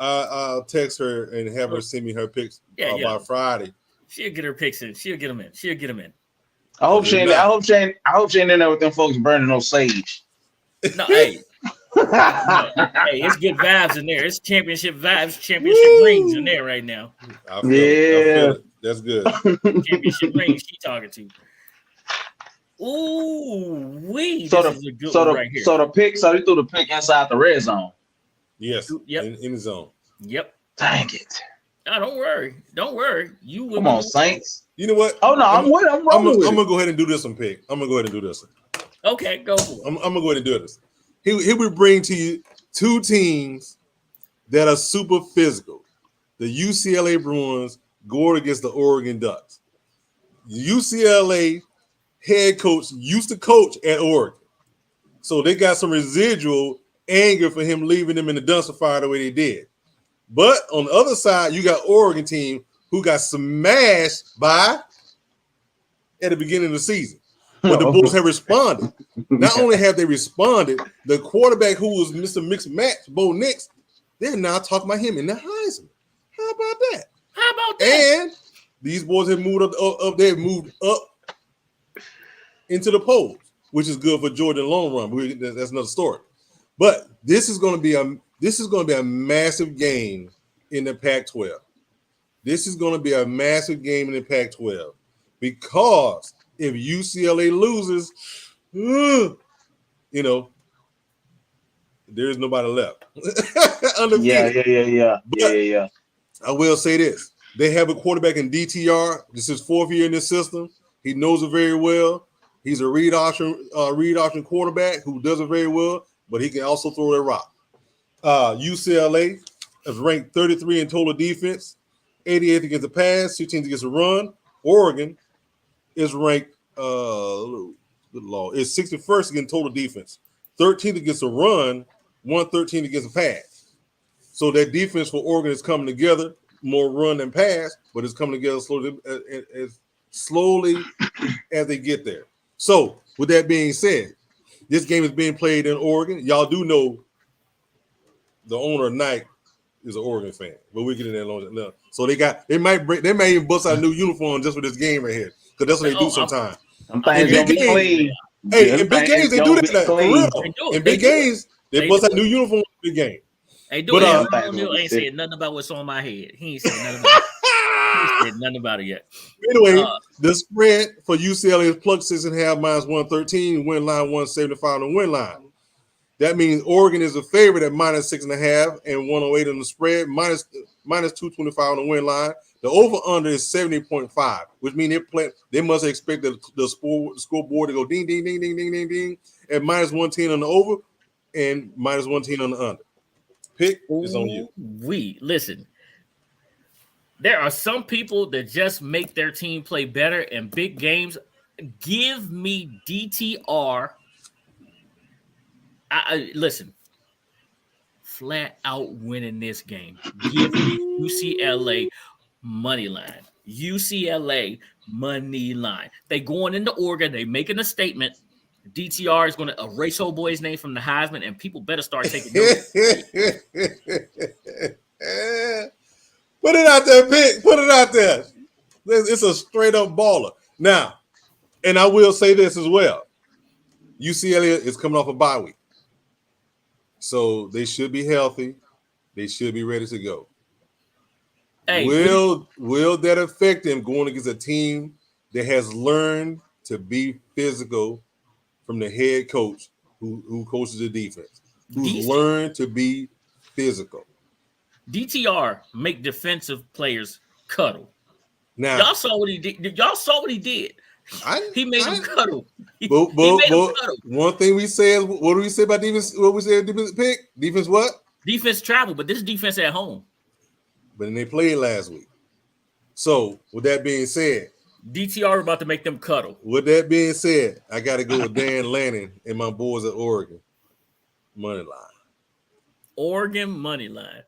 I'll text her and have her send me her picks by Friday. She'll get her picks in. She'll get them in. I hope she ain't in there with them folks burning no sage. No, hey. Hey, it's good vibes in there. It's championship vibes, championship rings in there right now. I feel it. That's good. Championship rings she talking to. Ooh, So this is a good one right here. So they threw the pick inside the red zone. Yes. Yep. In the zone. Yep. Dang it. Oh, don't worry. You will Come on, Saints. You know what? Oh no, I'm rolling with I'm it. gonna go ahead and do this one, Pick. I'm gonna go ahead and do this one. Okay, go for it. I'm gonna go ahead and do this. He would bring to you two teams that are super physical. The UCLA Bruins go against the Oregon Ducks. UCLA head coach used to coach at Oregon. So they got some residual anger for him leaving them in the dumpster fire the way they did. But on the other side, you got Oregon team who got smashed by at the beginning of the season. But the Bulls have responded. Not only have they responded, the quarterback who was Mr. Mixed Match, Bo Nix, they're now talking about him in the Heisman. How about that? And these boys have moved up. They've moved up into the polls, which is good for Georgia in the long run. But that's another story. But this is going to be a massive game in the Pac-12. This is going to be a massive game in the Pac-12 because if UCLA loses, there's nobody left. Yeah. I will say this. They have a quarterback in DTR. This is his fourth year in this system. He knows it very well. He's a read option quarterback who does it very well, but he can also throw that rock. UCLA is ranked 33 in total defense, 88th against the pass, 16th against the run. Oregon is ranked is 61st against total defense, 13th against the run, 113th against the pass. So that defense for Oregon is coming together, more run than pass, but it's coming together slowly as they get there. So with that being said, this game is being played in Oregon. Y'all do know the owner of Nike is an Oregon fan, but we'll get in there long. So they may even bust out a new uniform just for this game right here, because that's what they do sometimes. In big games, in big games they do that for real. In big games they bust out a new uniform in big game. Hey, ain't saying nothing about what's on my head. He ain't saying nothing about it. He ain't said nothing about it yet. Anyway, the spread for UCLA is plus 6.5 minus 113, win line 175 on the win line. That means Oregon is a favorite at minus 6.5 and 108 on the spread, minus 225 on the win line. The over-under is 70.5, which means they must expect the scoreboard to go ding, ding, ding, ding, ding, ding, ding, at minus 110 on the over and minus 110 on the under. Pick is on you. Listen. There are some people that just make their team play better in big games. Give me DTR. Listen, flat out winning this game. Give me UCLA money line. UCLA money line. They going into Oregon. They making a statement. DTR is going to erase old boy's name from the Heisman, and people better start taking notice. Put it out there, Pick. Put it out there. It's a straight up baller. Now, and I will say this as well. UCLA is coming off a bye week. So they should be healthy. They should be ready to go. Hey, will that affect them going against a team that has learned to be physical from the head coach who coaches the defense, who's learned to be physical? DTR make defensive players cuddle. Now y'all saw what he did. Y'all saw what he did. He made them cuddle. But one thing we said, what do we say about defense? What we said, defense Pick? Defense what? Defense travel, but this defense at home. But then they played last week. So with that being said, DTR about to make them cuddle. With that being said, I got to go with Dan Lanning and my boys at Oregon money line. Oregon money line.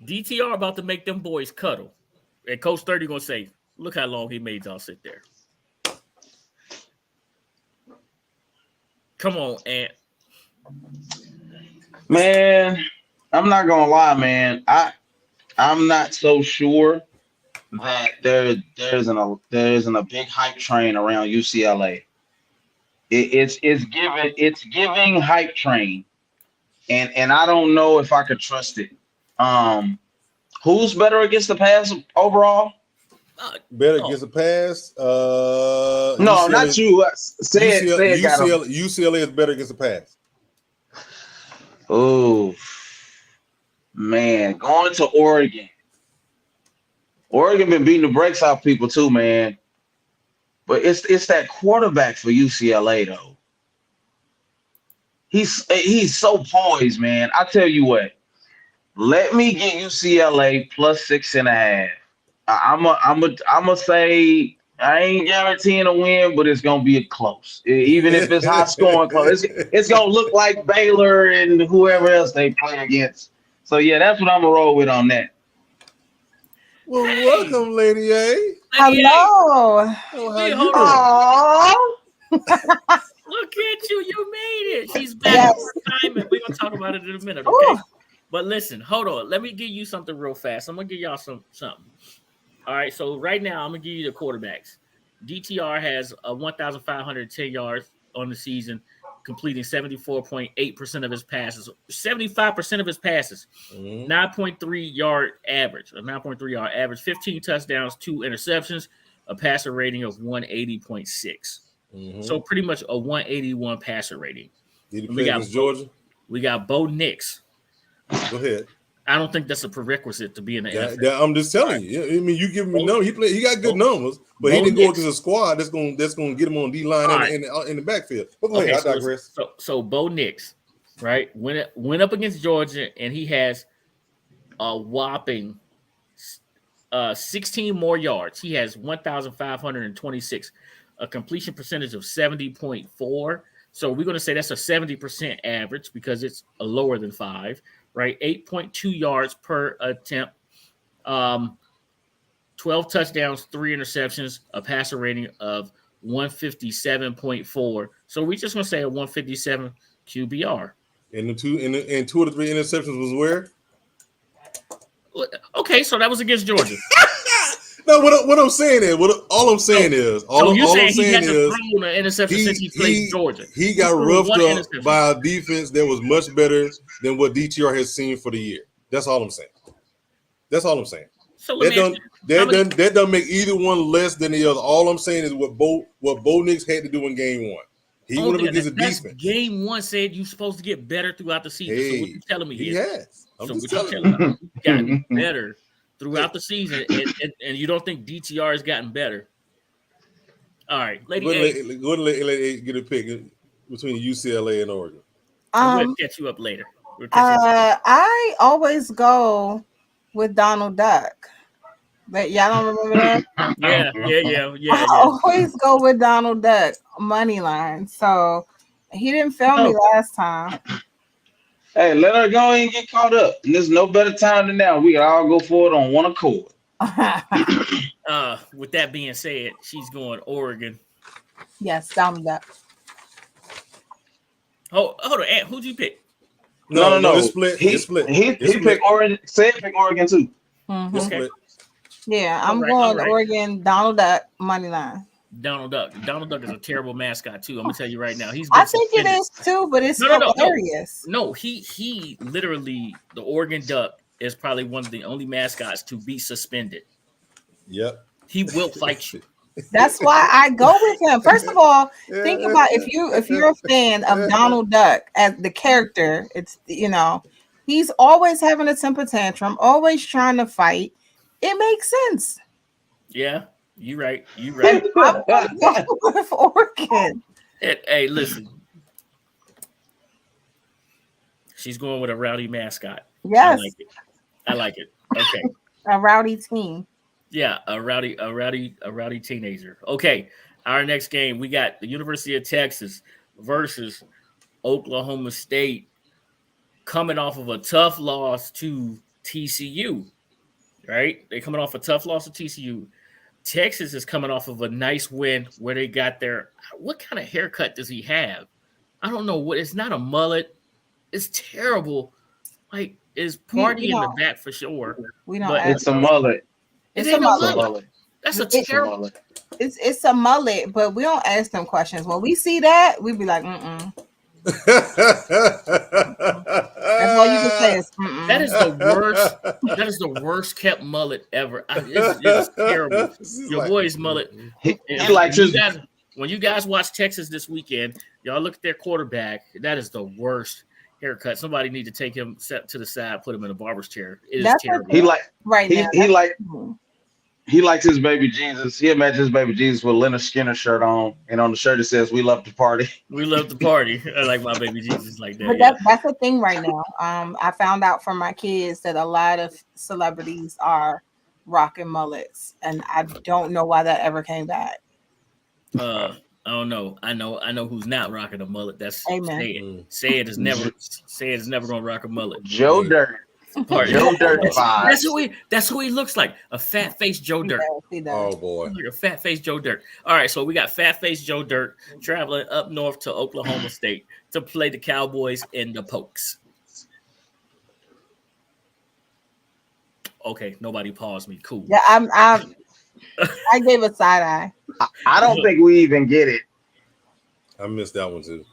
DTR about to make them boys cuddle. And Coach 30 going to say, look how long he made y'all sit there. Come on, Ant. Man, I'm not going to lie, man. I'm not so sure that there isn't a big hype train around UCLA. It's giving hype train. And I don't know if I could trust it. Who's better against the pass overall? Better gets a pass. No, UCLA, not you. Say it. UCLA is better against a pass. Oh man, going to Oregon. Oregon been beating the brakes off people too, man. But it's that quarterback for UCLA though. He's so poised, man. I tell you what. Let me get UCLA plus 6.5. I'm a say I ain't guaranteeing a win, but it's gonna be close. Even if it's high scoring close, it's gonna look like Baylor and whoever else they play against. So yeah, that's what I'm gonna roll with on that. Well, welcome, Lady A. Hello. Oh, Look at you. You made it. She's back for retirement. We're going to talk about it in a minute, okay? Ooh. But listen, hold on. Let me give you something real fast. I'm going to give y'all something. All right, so right now, I'm going to give you the quarterbacks. DTR has 1,510 yards on the season, completing 74.8% of his passes, 75% of his passes, 9.3 yard average, 15 touchdowns, 2 interceptions, a passer rating of 180.6. So pretty much a 181 passer rating. Did he play against Georgia? We got Bo Nix. Go ahead. I don't think that's a prerequisite to be in the NFL. I'm just telling you. I mean, you give me numbers. He got good numbers, but he didn't go against a squad that's going to get him on D line in the backfield. But go ahead, I digress. So Bo Nix, right, went up against Georgia, and he has a whopping 16 more yards. He has 1,526, a completion percentage of 70.4. So we're going to say that's a 70% average because it's a lower than 5, right? 8.2 yards per attempt, 12 touchdowns, 3 interceptions, a passer rating of 157.4. So we're just going to say a 157 QBR. And 2 of the 3 interceptions was where? Okay, so that was against Georgia. No, what I'm saying is, all I'm saying is, an interception since he played Georgia. He got roughed up by a defense that was much better than what DTR has seen for the year. That's all I'm saying. So that doesn't make either one less than the other. All I'm saying is what Bo Nix had to do in game 1. He went up against the defense. Game 1 said you're supposed to get better throughout the season. So what you telling me he here? Has. So what you telling me? He got better throughout the season, and you don't think DTR has gotten better? All right, Lady A. Go ahead and let A get a pick between UCLA and Oregon. We'll catch you up later. I always go with Donald Duck. But y'all don't remember that? Yeah. I always go with Donald Duck money line. So he didn't fail me last time. Hey, let her go and get caught up. And there's no better time than now. We can all go forward on one accord. With that being said, she's going Oregon. Yes, Donald Duck. Hold on, Ant. Who'd you pick? No. It's split. He picked Oregon. Say pick Oregon too. Okay. Split. Yeah, I'm going Oregon. Donald Duck money line. Donald Duck is a terrible mascot too. I'm gonna tell you right now. I think it is too, but it's hilarious. No, he literally, the Oregon Duck is probably one of the only mascots to be suspended. Yep. He will fight you. That's why I go with him. First of all, think about if you're a fan of Donald Duck as the character, it's he's always having a temper tantrum, always trying to fight. It makes sense. Yeah. You right. With Oregon. Hey, listen. She's going with a rowdy mascot. Yes. I like it. Okay. A rowdy team. Yeah, a rowdy teenager. Okay. Our next game, we got the University of Texas versus Oklahoma State, coming off of a tough loss to TCU. Right? They're coming off a tough loss to TCU. Texas is coming off of a nice win where they got their – what kind of haircut does he have? I don't know. It's not a mullet. It's terrible. Like, it's party in the back for sure. It's a mullet. It's a mullet. That's a terrible – It's a mullet, but we don't ask them questions. When we see that, we be like, That's all you can say it's That is the worst. That is the worst kept mullet ever. It's terrible. Your boy's mullet. He likes his. When you guys watch Texas this weekend, y'all look at their quarterback. That is the worst haircut. Somebody need to take him set to the side, put him in a barber's chair. It is terrible. He like right now. He likes his baby Jesus. He imagines his baby Jesus with Leonard Skinner shirt on, and on the shirt it says "We love to party." We love to party. I like my baby Jesus like that. But that's the thing right now. I found out from my kids that a lot of celebrities are rocking mullets, and I don't know why that ever came back. I don't know. I know who's not rocking a mullet. That's Amen. Say it is never gonna rock a mullet. Joe Dirt. Joe Dirt vibes. That's who he looks like. A fat faced Joe Dirt. He does. Oh boy. Like a fat faced Joe Dirt. All right, so we got fat faced Joe Dirt traveling up north to Oklahoma State to play the Cowboys in the Pokes. Okay, nobody paused me. Cool. Yeah, I gave a side eye. I don't think we even get it. I missed that one too.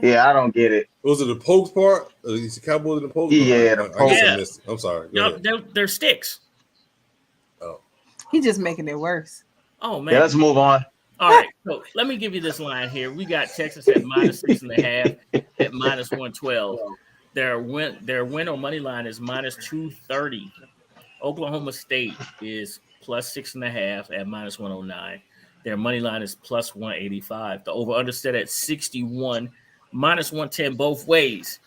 Yeah, I don't get it. Was it the Pokes part? Is the Cowboys in the Pokes? Yeah, I guess I missed it. I'm sorry. They're sticks. Oh, He's just making it worse. Oh man. Yeah, let's move on. All right, so let me give you this line here. We got Texas at -6.5 at -112. Their win on money line is -230. Oklahoma State is +6.5 at -109. Their money line is +185. The over/under set at 61, -110 both ways.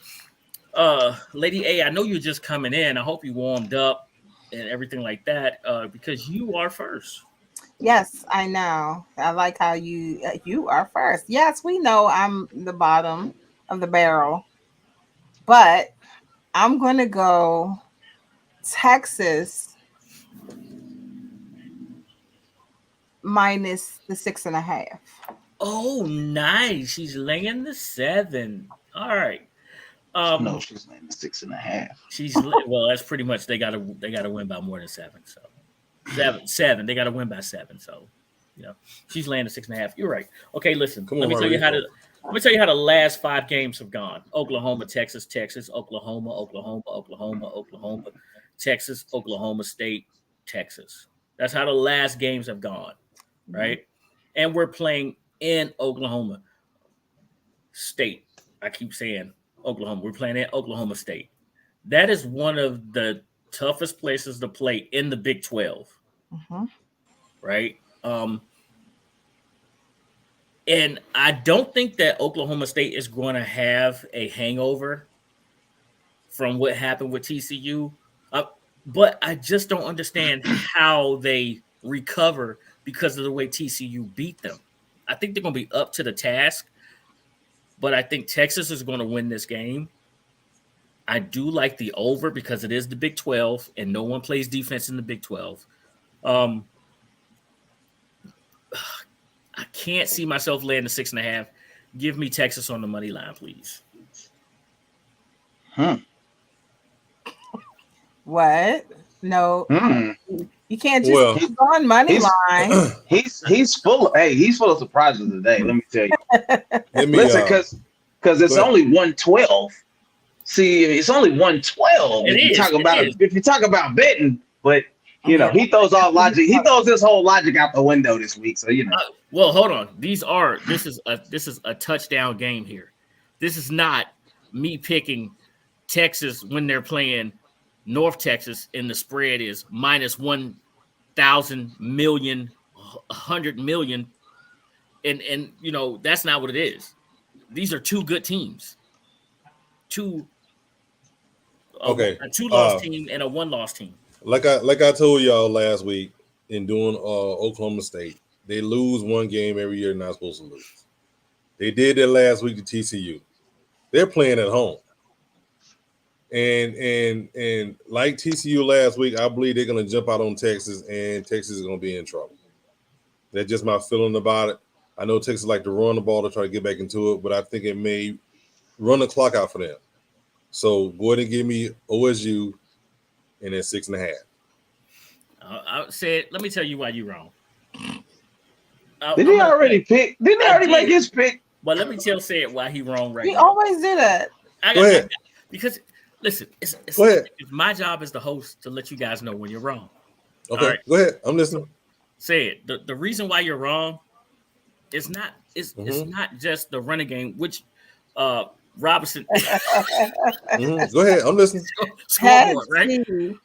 Lady A, I know you're just coming in. I hope you warmed up and everything like that because you are first. Yes, I know. I like how you are first. Yes, we know I'm the bottom of the barrel, but I'm going to go Texas minus the 6.5. Oh, nice. She's laying the 7. All right. No, she's laying the 6.5. Well, that's pretty much they gotta win by more than 7. So 7. They gotta win by 7. So she's laying the 6.5. You're right. Okay, listen. Let me tell you how the last 5 games have gone. Oklahoma, Texas, Oklahoma, Texas, Oklahoma State, Texas. That's how the last games have gone, right? And we're playing in Oklahoma State. I keep saying Oklahoma. We're playing at Oklahoma State. That is one of the toughest places to play in the Big 12, right? And I don't think that Oklahoma State is going to have a hangover from what happened with TCU. But I just don't understand how they recover because of the way TCU beat them. I think they're going to be up to the task, but I think Texas is going to win this game. I do like the over because it is the Big 12 and no one plays defense in the Big 12. I can't see myself laying the 6.5. Give me Texas on the money line, please. What? No, you can't just keep on money line. He's full of surprises today. Let me tell you. Listen, because it's only 112. See, it's only 112. If you talk about betting, but he throws all logic. He throws his whole logic out the window this week. So well, hold on. This is a touchdown game here. This is not me picking Texas when they're playing North Texas and the spread is -1,000 million, 100 million, and that's not what it is. These are 2 good teams. A 2-loss team and a 1-loss team. Like I told y'all last week in doing Oklahoma State, they lose 1 game every year. Not supposed to lose. They did that last week to TCU. They're playing at home. And like TCU last week, I believe they're going to jump out on Texas, and Texas is going to be in trouble. That's just my feeling about it. I know Texas like to run the ball to try to get back into it, but I think it may run the clock out for them. So go ahead and give me OSU and then 6.5. I said, let me tell you why you're wrong. Did he already pick? Didn't he already make his pick? But let me say it why he wrong right now. He always do that. Go ahead. Because Listen, Go ahead. it's my job as the host to let you guys know when you're wrong. Okay, All right. go ahead. I'm listening. Say it. The reason why you're wrong is not it's not just the running game, which Robinson Go ahead. I'm listening. scoreboard, right?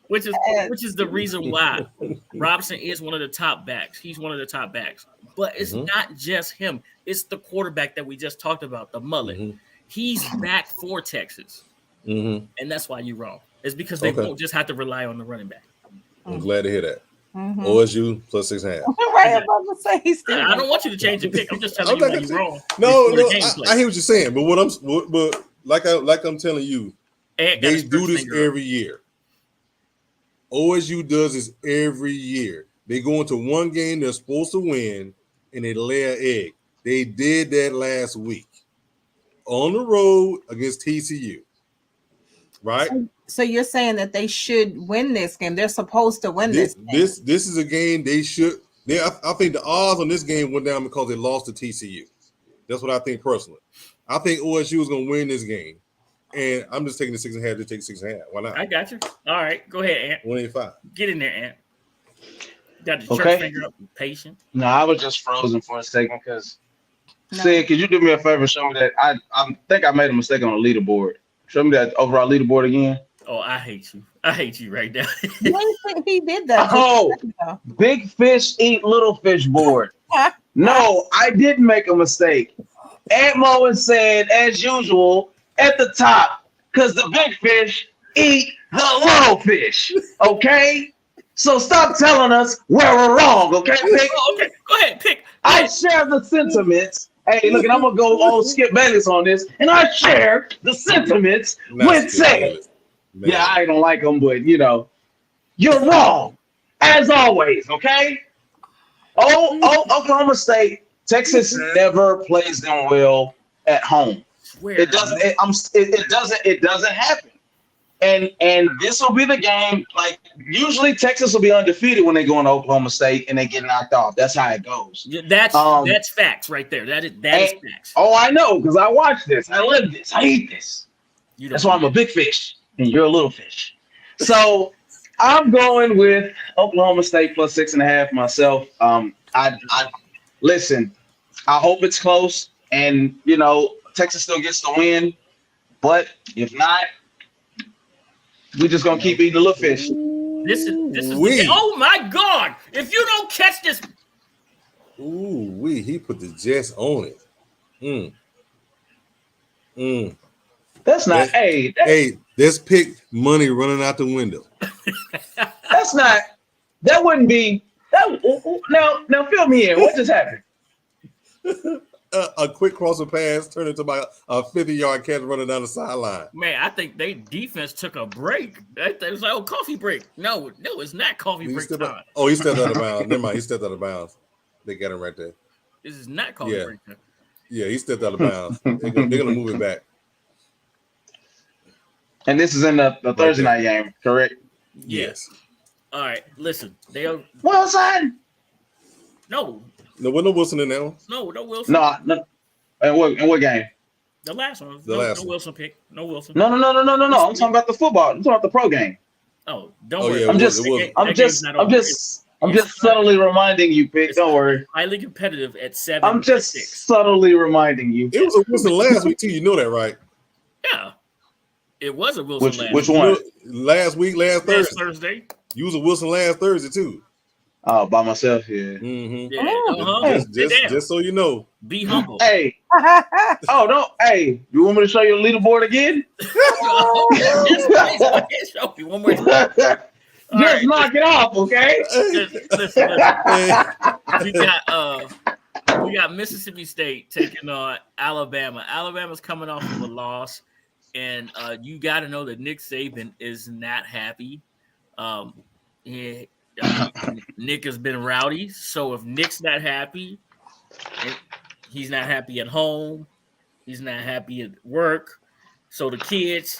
Which is the reason why Robinson is one of the top backs. He's one of the top backs. But it's not just him. It's the quarterback that we just talked about, the mullet. He's back for Texas. And that's why you're wrong. It's because they won't just have to rely on the running back. I'm glad to hear that. OSU plus 6.5. Right, I'm about to say he's still. I don't want you to change your pick. I'm just telling you why you're wrong. No, I hear what you're saying, but like I'm telling you, they do this every year. OSU does this every year. They go into one game they're supposed to win, and they lay an egg. They did that last week on the road against TCU, right? So you're saying that they should win this game? They're supposed to win this game. This is a game they should. I think the odds on this game went down because they lost to TCU. That's what I think personally. I think OSU is going to win this game, and I'm just taking the 6.5 to take 6.5. Why not? I got you. All right, go ahead, Ant. 185. Get in there, Ant. Got the church finger up. Patient. No, I was just frozen for a second because. Sid, could you do me a favor? Show me that. I think I made a mistake on the leaderboard. Show me that overall leaderboard again. Oh, I hate you. I hate you right now. He did that. Oh, big fish eat little fish board. No, I didn't make a mistake. AntMoe is saying, as usual, at the top, because the big fish eat the little fish. Okay? So stop telling us where we're wrong, okay, Pick? Okay, go ahead, Pick. I share the sentiments. Hey, look, and I'm going to go old Skip Bayless on this, and I share the sentiments with saying, yeah, I don't like them, but, you're wrong, as always, okay? Oklahoma State, Texas never plays them well at home. It doesn't. It doesn't happen. And this will be the game. Like usually, Texas will be undefeated when they go into Oklahoma State and they get knocked off. That's how it goes. That's facts right there. That is facts. Oh, I know because I watch this. I live this. I eat this. That's why I'm a big fish and you're a little fish. So I'm going with Oklahoma State plus 6.5 myself. I listen. I hope it's close, and Texas still gets the win. But if not, we're just gonna keep eating the little fish. This is oh my God! If you don't catch this, he put the Jets on it. That's not. This pick money running out the window. That's not. That wouldn't be. Now fill me in. What just happened? A quick crosser pass turned into about a 50-yard catch running down the sideline. Man, I think they defense took a break. It was like, coffee break. No, it's not coffee break time. He stepped out of bounds. Never mind, he stepped out of bounds. They got him right there. This is not coffee break time. Yeah, he stepped out of bounds. They're gonna move it back. And this is in the Thursday night game, correct? Yes. All right, listen. Wilson. No, Wilson in that one. No Wilson. No. And what game? The last one. No Wilson pick. No Wilson. No. I'm talking about the football. I'm talking about the pro game. Oh, don't worry. Yeah, I'm just subtly reminding you, Pick. Don't worry. Highly competitive at 7. I'm just subtly reminding you. It was a Wilson last week too. You know that, right? Yeah. It was a Wilson Which one? Last Thursday. You was a Wilson last Thursday too. Oh, by myself, yeah. Mm-hmm. Yeah. Just so you know. Be humble. Hey. No. Hey, you want me to show you the leaderboard again? Show me one more time. Just knock it off, okay? Listen. We got Mississippi State taking on Alabama. Alabama's coming off of a loss, and you got to know that Nick Saban is not happy. Nick has been rowdy, so if Nick's not happy, he's not happy at home, he's not happy at work, so the kids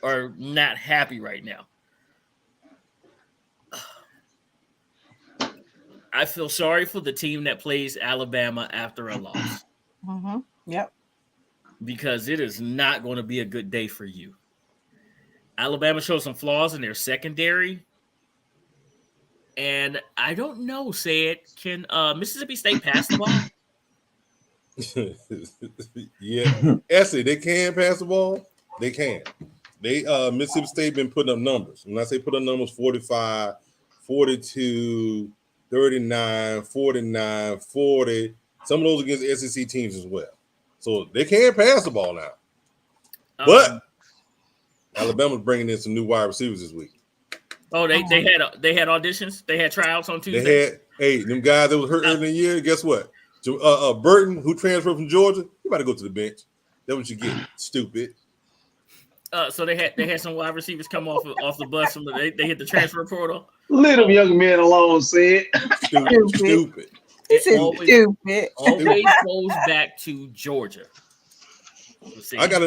are not happy right now. I feel sorry for the team that plays Alabama after a loss. Yep. Because it is not going to be a good day for you. Alabama showed some flaws in their secondary. And I don't know, can Mississippi State pass the ball? Yeah. Actually, they can pass the ball. They can. They Mississippi State been putting up numbers. When I say put up numbers, 45, 42, 39, 49, 40. Some of those against SEC teams as well. So they can pass the ball now. But Alabama's bringing in some new wide receivers this week. Oh, they had auditions. They had tryouts on Tuesday. Them guys that was hurt early in the year. Guess what? Burton, who transferred from Georgia, you better go to the bench. That's what you get. Stupid. So they had some wide receivers come off the bus. They hit the transfer portal. Leave them young men alone, Sid. Stupid. It always goes back to Georgia. I got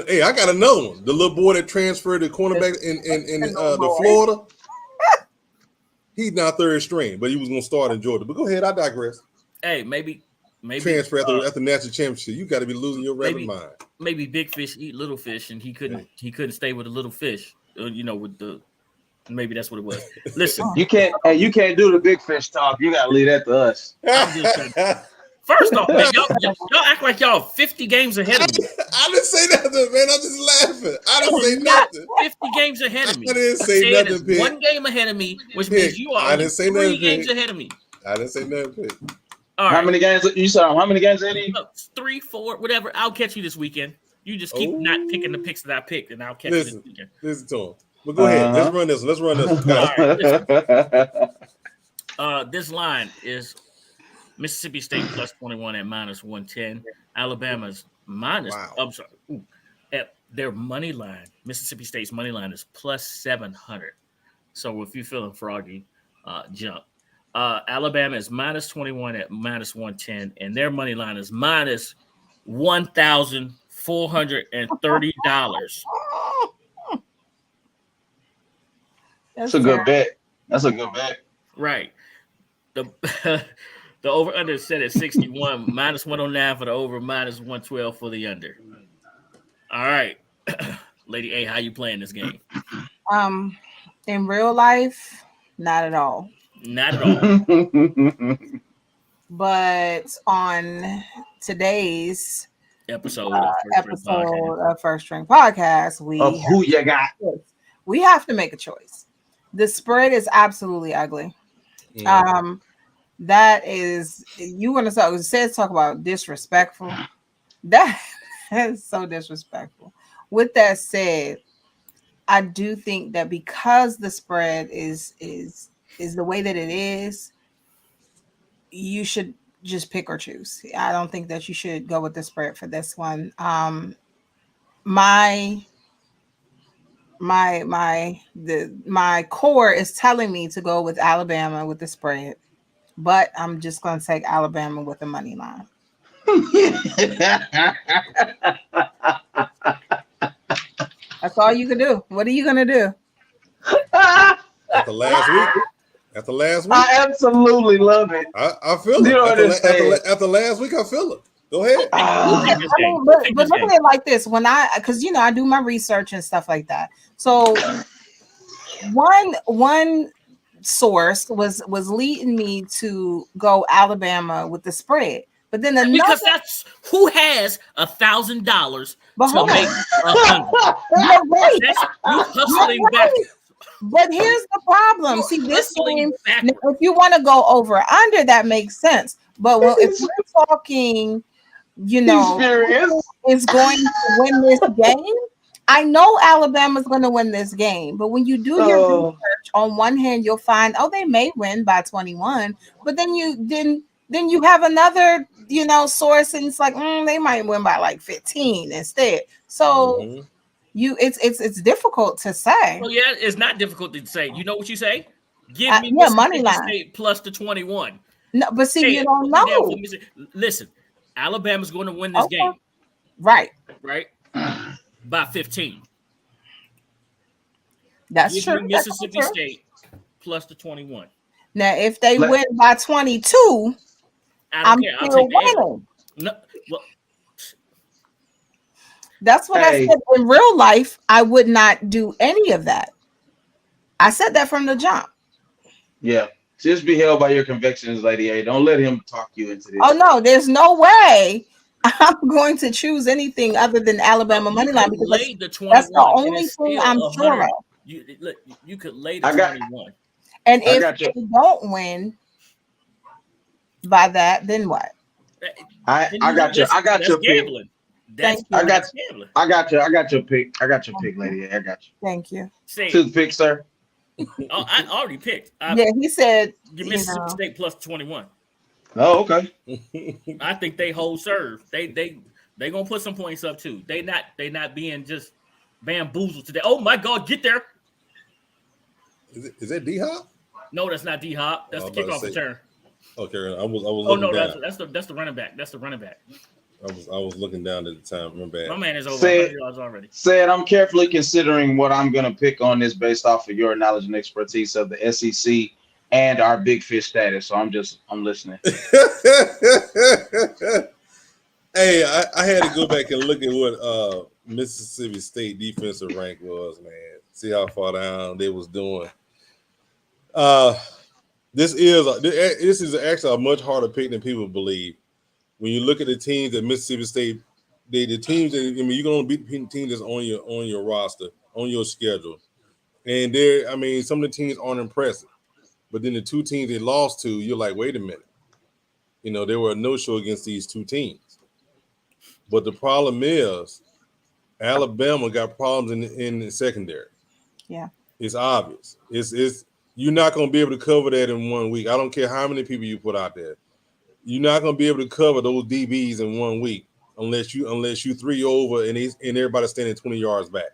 another one. The little boy that transferred the cornerback in the Florida. He's now third string, but he was going to start in Georgia. But go ahead, I digress. Hey, maybe transfer after national championship. You got to be losing your rabbit mind. Maybe big fish eat little fish, and he couldn't stay with the little fish. Maybe that's what it was. Listen, you can't do the big fish talk. You got to leave that to us. First off, man, y'all act like y'all 50 games ahead of me. I didn't say nothing, man. I'm just laughing. I didn't say nothing. 50 games ahead of me. I didn't say nothing, Pick. 1 game ahead of me, which means you are 3 games ahead of me. I didn't say nothing, Pick. All right. How many games you saw? How many games ahead of you? 3, 4, whatever. I'll catch you this weekend. You just keep not picking the picks that I picked, and I'll catch you this weekend. Listen to him. But go ahead. Let's run this. All right, this line is Mississippi State plus 21 at minus 110. Alabama's minus. Wow. I'm sorry. At their money line, Mississippi State's money line is plus 700. So if you're feeling froggy, jump. Alabama is minus 21 at minus 110, and their money line is minus $1,430. That's a good bet. That's a good bet. Right. The over-under is set at 61, minus 109 for the over, minus 112 for the under. All right. Lady A, how you playing this game? In real life, not at all. Not at all. But on today's episode of First String Podcast, we have to make a choice. The spread is absolutely ugly. Yeah. That is, you want to talk? It says talk about disrespectful. That is so disrespectful. With that said, I do think that because the spread is the way that it is, you should just pick or choose. I don't think that you should go with the spread for this one. My core is telling me to go with Alabama with the spread, but I'm just going to take Alabama with the money line. That's all you can do. What are you going to do? After last week, I absolutely love it. I feel it. After last week, I feel it. Go ahead. But look at it like this: because I do my research and stuff like that. So one source was leading me to go Alabama with the spread, but then because that's who has $1,000 to make $100. You hustling back. But here's the problem. See, this game, if you want to go over under, that makes sense. But if we're talking, is going to win this game, I know Alabama's going to win this game. But when you do your research, on one hand, you'll find, they may win by 21. But then you have another, source, and it's like, they might win by like 15 instead. So. It's difficult to say. Well, yeah, it's not difficult to say. You know what you say? Give me money line State plus the 21. No, but see, you don't know. Listen, Alabama's going to win this game. Right. By 15. That's true. Mississippi State plus the 21. Now, if they win by 22, I'm still winning. No, well, That's what I said. In real life, I would not do any of that. I said that from the jump. Yeah. Just be held by your convictions, Lady A. Don't let him talk you into this. Oh no, there's no way I'm going to choose anything other than Alabama money line because that's the only thing I'm sure of. You could lay the 21. And if they don't win by that, then what? I got you. I got your pick. I got your pick. I got your pick, Lady A. I got you. Thank you. To the pick, sir. Oh, I already picked. He said Mississippi State plus 21. Oh, okay. I think they hold serve. They gonna put some points up too. They not being just bamboozled today. Oh my God, get there. Is that D-Hop? No, that's not D-Hop. That's the kickoff return. Okay, I was. Oh no, that's the running back. That's the running back. I was looking down at the time. My bad. My man is over 100 yards already. Said I'm carefully considering what I'm going to pick on this based off of your knowledge and expertise of the SEC and our big fish status. So I'm listening. Hey, I had to go back and look at what Mississippi State defensive rank was, man. See how far down they was doing. This is actually a much harder pick than people believe. When you look at the teams that Mississippi State, the teams that you're gonna beat the teams that's on your roster, on your schedule, and some of the teams aren't impressive. But then the two teams they lost to, you're like, wait a minute, they were a no-show against these two teams. But the problem is, Alabama got problems in the secondary. Yeah, it's obvious. It's you're not gonna be able to cover that in 1 week. I don't care how many people you put out there. You're not going to be able to cover those DBs in 1 week unless you 3 over and everybody's standing 20 yards back.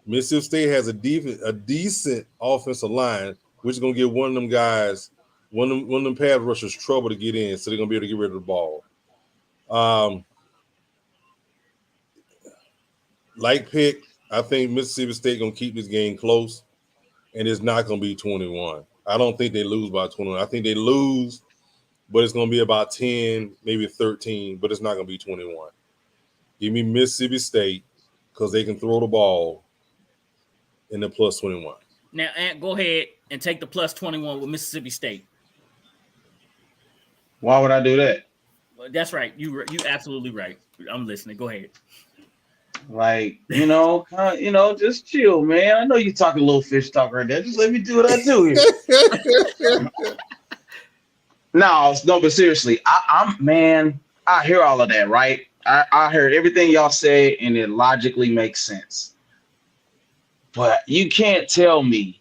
Mississippi State has a decent offensive line, which is going to give one of them guys, one of them pass rushers trouble to get in, so they're going to be able to get rid of the ball. Like pick, I think Mississippi State going to keep this game close, and it's not going to be 21. I don't think they lose by 21. I think they lose, but it's going to be about 10, maybe 13, but it's not going to be 21. Give me Mississippi State because they can throw the ball in the plus 21. Now, Ant, go ahead and take the plus 21 with Mississippi State. Why would I do that? That's right. You absolutely right. I'm listening. Go ahead. Like, just chill, man. I know you talking a little fish talk right there. Just let me do what I do here. No, but seriously, I hear all of that, right? I heard everything y'all say, and it logically makes sense. But you can't tell me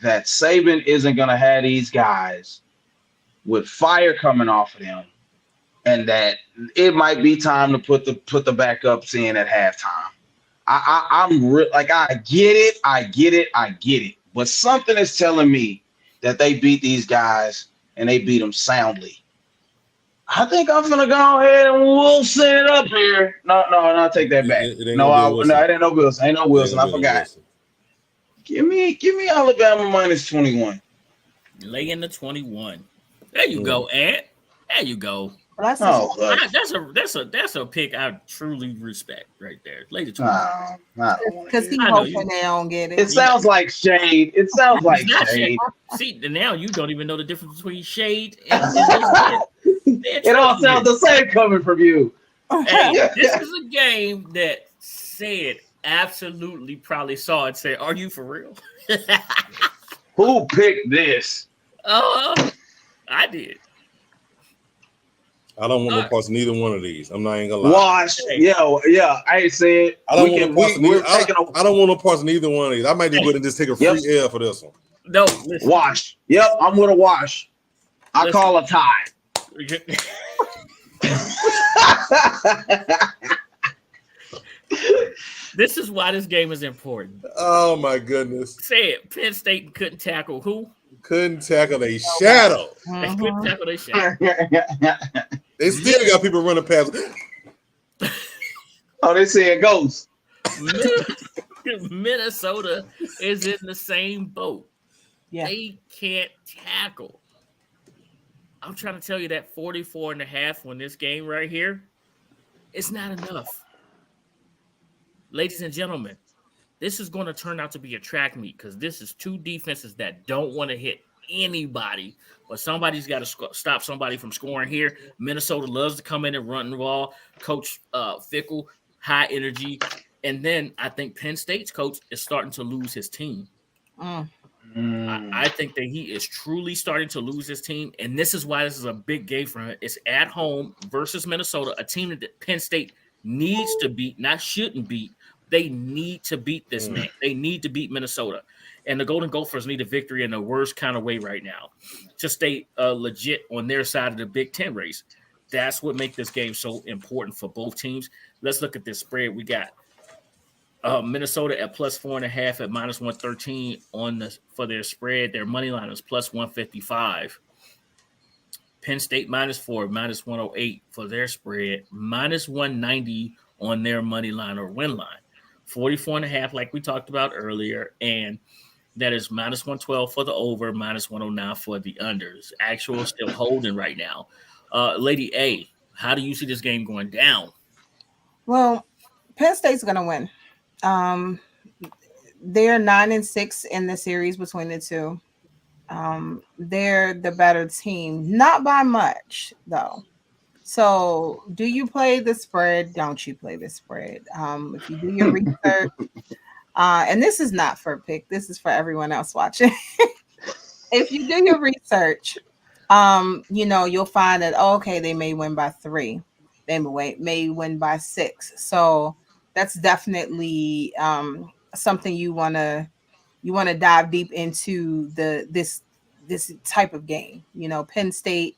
that Saban isn't going to have these guys with fire coming off of them, and that it might be time to put the backups in at halftime. I get it. But something is telling me that they beat these guys and they beat them soundly. I think I'm gonna go ahead and we'll set it up here. No, take that back. It ain't no Wilson. Ain't no Wilson. I forgot. Wilson. Give me Alabama minus 21. Lay in the 21. There you go, Ant. There you go. That's a pick I truly respect right there. Lay the 21. Because he hoping they don't get it. It sounds like shade. It sounds like shade. See, now you don't even know the difference between shade and it all sounds the same coming from you. Hey, this is a game that said absolutely probably saw it say, "Are you for real?" Who picked this? I did. I don't want no parts of neither one of these. I'm not even gonna lie. Wash. Yeah. I ain't said. I don't want no parts of neither one of these. I might just go and just take a free L for this one. No, listen. Wash. Yep, I'm gonna wash. I call a tie. This is why this game is important. Oh my goodness. Say it. Penn State couldn't tackle who? Couldn't tackle a shadow. They couldn't tackle their shadow. They still got people running past. Oh, they saying ghost. Minnesota is in the same boat. Yeah. They can't tackle. I'm trying to tell you that 44.5 when this game right here, It's not enough. Ladies and gentlemen, this is going to turn out to be a track meet because this is two defenses that don't want to hit anybody, but somebody's got to stop somebody from scoring here. Minnesota loves to come in and run the ball. Coach Fickle, high energy. And then I think Penn State's coach is starting to lose his team. I think that he is truly starting to lose his team, and this is why this is a big game for him. It's at home versus Minnesota, a team that Penn State needs to beat, not shouldn't beat. They need to beat this man. They need to beat Minnesota. And the Golden Gophers need a victory in the worst kind of way right now to stay legit on their side of the Big Ten race. That's what makes this game so important for both teams. Let's look at this spread. We got Minnesota at plus 4.5 at minus 113 for their spread. Their money line is plus 155. Penn State minus 4, minus 108 for their spread, minus 190 on their money line or win line. 44.5, like we talked about earlier, and that is minus 112 for the over, minus 109 for the unders. Actual still holding right now. Lady A, how do you see this game going down? Well, Penn State's going to win. They're 9-6 in the series between the two. They're the better team, not by much though. So do you play the spread? Don't you play the spread? If you do your research, and this is not for pick, this is for everyone else watching. If you do your research, you'll find that, okay, they may win by 3. They may win by 6. So that's definitely something you want to dive deep into this type of game. Penn State,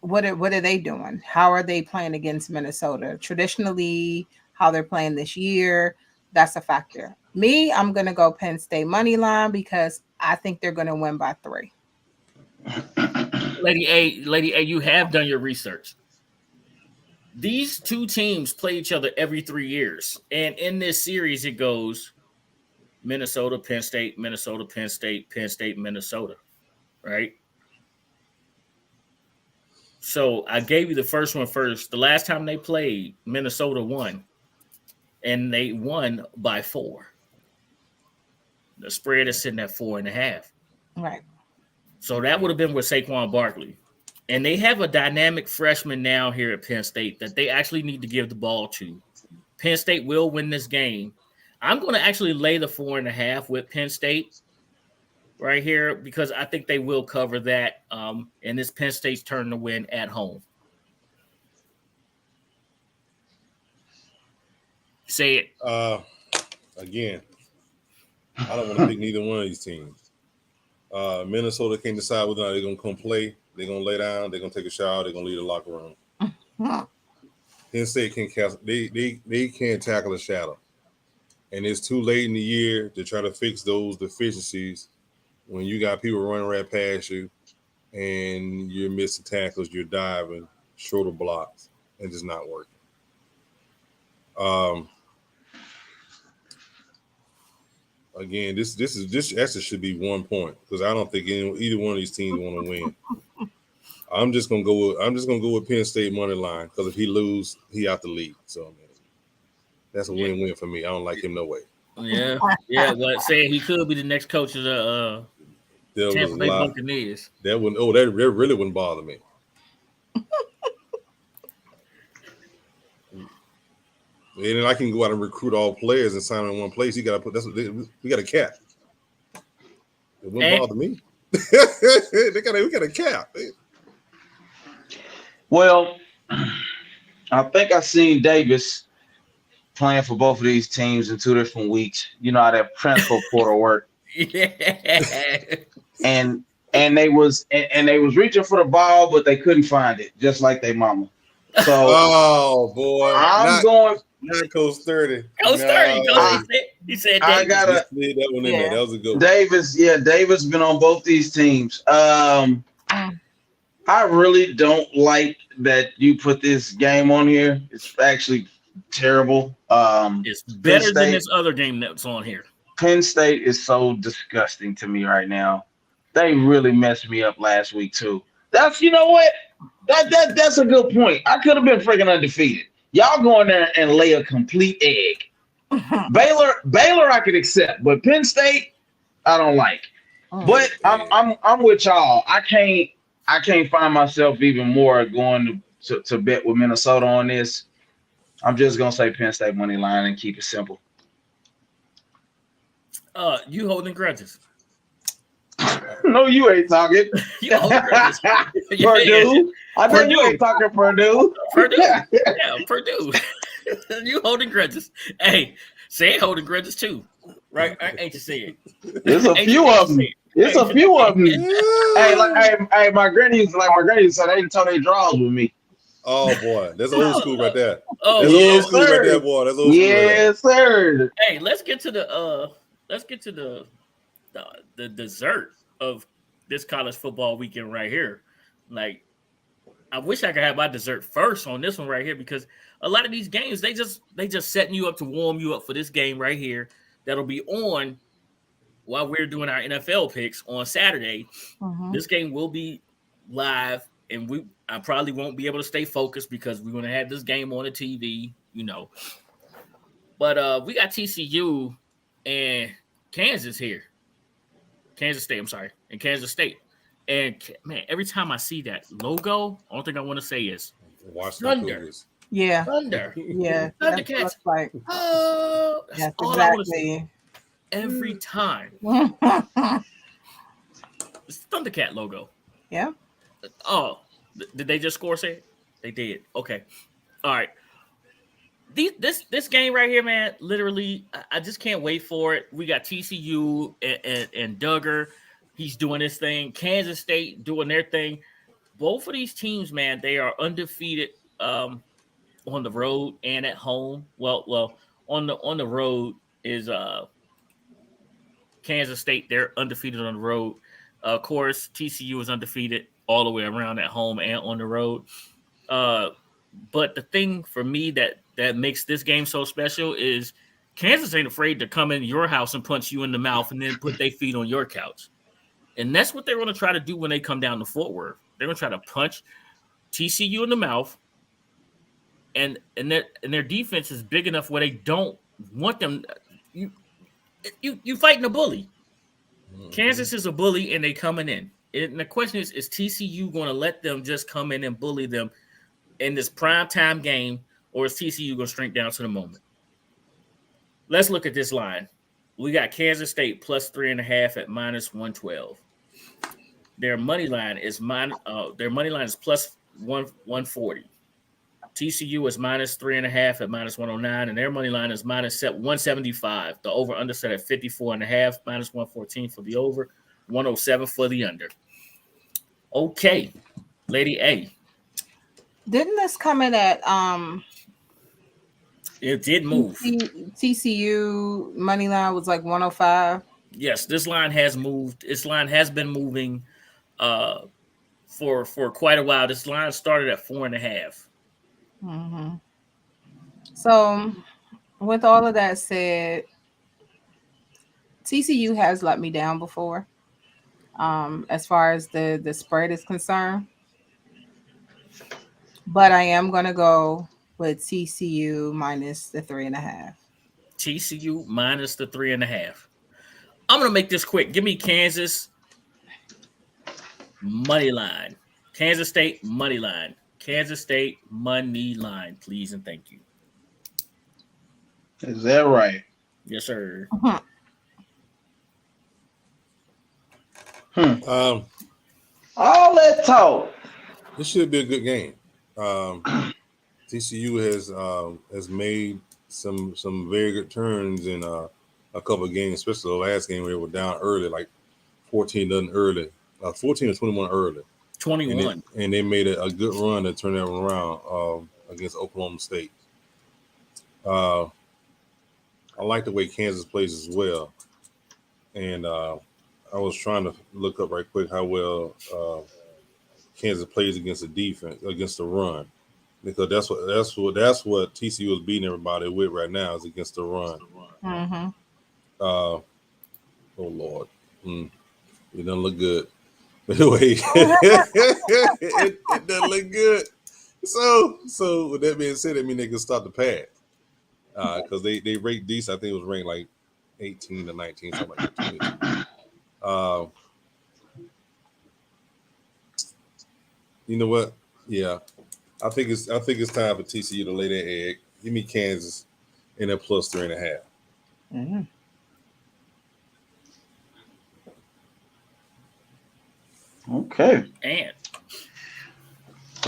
what are they doing? How are they playing against Minnesota? Traditionally, how they're playing this year, that's a factor. Me, I'm going to go Penn State money line because I think they're going to win by 3. Lady A, you have done your research. These two teams play each other every 3 years. And in this series, it goes Minnesota, Penn State, Minnesota, Penn State, Penn State, Minnesota, right? So I gave you the first one first. The last time they played, Minnesota won, and they won by 4. The spread is sitting at 4.5. Right. So that would have been with Saquon Barkley. And they have a dynamic freshman now here at Penn State that they actually need to give the ball to. Penn State will win this game. I'm going to actually lay the 4.5 with Penn State right here because I think they will cover that. And it's Penn State's turn to win at home. Say it. Again, I don't want to pick neither one of these teams. Minnesota can't decide whether or not they're going to come play. They're going to lay down. They're going to take a shower. They're going to leave the locker room. Penn State they can't tackle a shadow. And it's too late in the year to try to fix those deficiencies when you got people running right past you and you're missing tackles, you're diving, shorter blocks, and it's not working. Again, this actually should be 1 point because I don't think either one of these teams want to win. I'm just gonna go with Penn State money line because if he lose, he out the league. So man, that's a win-win for me. I don't like him no way. Yeah. But saying he could be the next coach of the Tampa Bay Buccaneers. That really wouldn't bother me. And then I can go out and recruit all players and sign them in one place. You got to put we got a cap. It wouldn't bother me. we got a cap. Well, I think I seen Davis playing for both of these teams in 2 different weeks. You know how that transfer portal work. Yeah. And they was reaching for the ball, but they couldn't find it, just like their mama. So oh boy, not Coach 30. Coach 30. He said I gotta leave that one in there. That was a good one. Davis been on both these teams. I really don't like that you put this game on here. It's actually terrible. It's better than this other game that's on here. Penn State is so disgusting to me right now. They really messed me up last week too. You know what? That's a good point. I could have been freaking undefeated. Y'all go in there and lay a complete egg. Baylor, I could accept, but Penn State, I don't like. But I'm with y'all. I can't find myself even more going to bet with Minnesota on this. I'm just gonna say Penn State money line and keep it simple. You holding grudges? No, you ain't talking. You holding grudges? Purdue. I know you ain't talking Purdue. Purdue. Yeah, Purdue. You holding grudges? Hey, say holding grudges too, right? I ain't to say it. There's a few of them. It's a few of them. Hey, my granny used to say they didn't tell they draws with me. Oh boy, that's old school right there. Oh, that's yes, old school sir. right there, boy. That's old school. Yes, right sir. Hey, let's get to the dessert of this college football weekend right here. Like, I wish I could have my dessert first on this one right here, because a lot of these games they just setting you up to warm you up for this game right here that'll be on while we're doing our NFL picks on Saturday. This game will be live, and I probably won't be able to stay focused because we're going to have this game on the TV, you know. But we got TCU and Kansas here. Kansas State, I'm sorry, and Kansas State. And, man, every time I see that logo, the only thing I want to say is Thunder. Yeah. Thunder. Yeah. Thundercats. Like, oh, that's all I want to say. Every time. It's the Thundercat logo. Yeah. Oh, did they just score, say it? They did. Okay. All right. This game right here, man, literally, I just can't wait for it. We got TCU and Duggar. He's doing his thing. Kansas State doing their thing. Both of these teams, man, they are undefeated on the road and at home. Well, on the road is Kansas State. They're undefeated on the road. Of course, TCU is undefeated all the way around at home and on the road. But the thing for me that makes this game so special is Kansas ain't afraid to come in your house and punch you in the mouth and then put their feet on your couch. And that's what they're going to try to do when they come down to Fort Worth. They're going to try to punch TCU in the mouth, and their defense is big enough where they don't want them. You fighting a bully. Kansas is a bully, and they coming in. And the question is TCU going to let them just come in and bully them in this primetime game, or is TCU going to shrink down to the moment? Let's look at this line. We got Kansas State plus 3.5 at minus 112. Their money line is plus 140. TCU is minus 3.5 at minus 109, and their money line is minus 175. The over under set at 54.5, minus 114 for the over, 107 for the under. Okay, Lady A. Didn't this come in at It did move. TCU money line was like 105. Yes, this line has moved. This line has been moving for quite a while. This line started at 4.5. Mm-hmm. So, with all of that said, TCU has let me down before, as far as the spread is concerned. But I am going to go with TCU minus the 3.5. TCU minus the 3.5. I'm going to make this quick. Give me Kansas money line. Kansas State money line. Kansas State money line, please and thank you. Is that right? Yes, sir. All that talk. This should be a good game. TCU has made some very good turns in a couple of games, especially the last game where they were down early, like 14-0 early, 14 or 21 early. 21. And they made a good run to turn that around against Oklahoma State. I like the way Kansas plays as well. And I was trying to look up right quick how well Kansas plays against the defense, against the run. Because that's what TCU is beating everybody with right now is against the run. Mm-hmm. Oh Lord. It doesn't look good. Wait, it doesn't look good. So with that being said, I mean they can start the pass because they rate decent. I think it was ranked like 18 or 19, something like that. You know what? Yeah, I think it's time for TCU to lay that egg. Give me Kansas in a plus 3.5. Mhm. Okay. And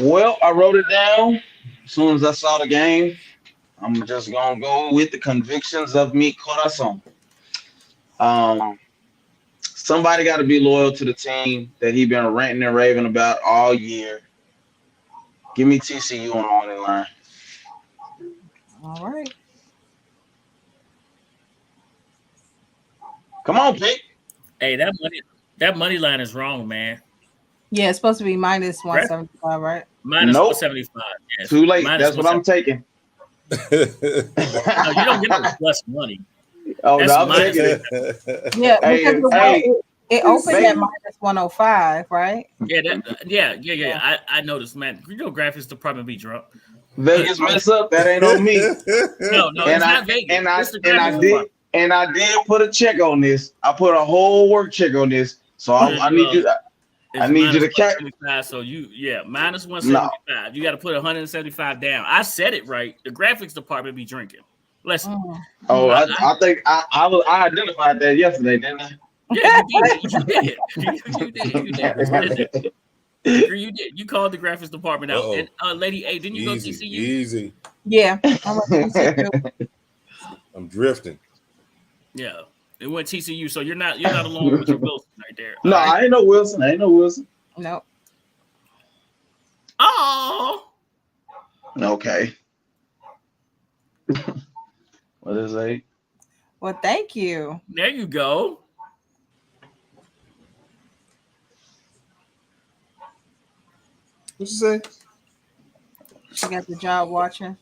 Well, I wrote it down as soon as I saw the game. I'm just gonna go with the convictions of mi corazón. Somebody got to be loyal to the team that he been ranting and raving about all year. Give me TCU on the money line. All right. Come on, Pick. hey, that money line is wrong, man. Yeah, it's supposed to be minus Right? 175, right? Minus Nope. 175. Yes. Too late. Minus That's what I'm 175. taking. No, you don't get no plus money. Oh, That's no, I'm minus. taking it. Yeah, Hey, because hey, it opened baby. at minus 105, right? Yeah. I noticed, man. You know, graphics department be drunk. Vegas mess up. That ain't on me. No, And it's I not Vegas. and I It's the and I graphics did department. and I did put a check on this. I put a whole work check on this. So I need you. I It's need you minus to catch. 175. So minus No, 175. You got to put 175 down. I said it right. The graphics department be drinking. Listen. Mm. oh, I- I think I identified that yesterday, didn't I? Yeah, you did. You did. You did. You called the graphics department out. Uh-oh. And Lady A, didn't you go TCU? Easy. Yeah, I went to TCU. I'm drifting. Yeah. It went TCU, so you're not alone with your Wilson right there. No, All right? I ain't no Wilson. No. Oh. Okay. What is it? Well, thank you. There you go. What you say? She got the job watching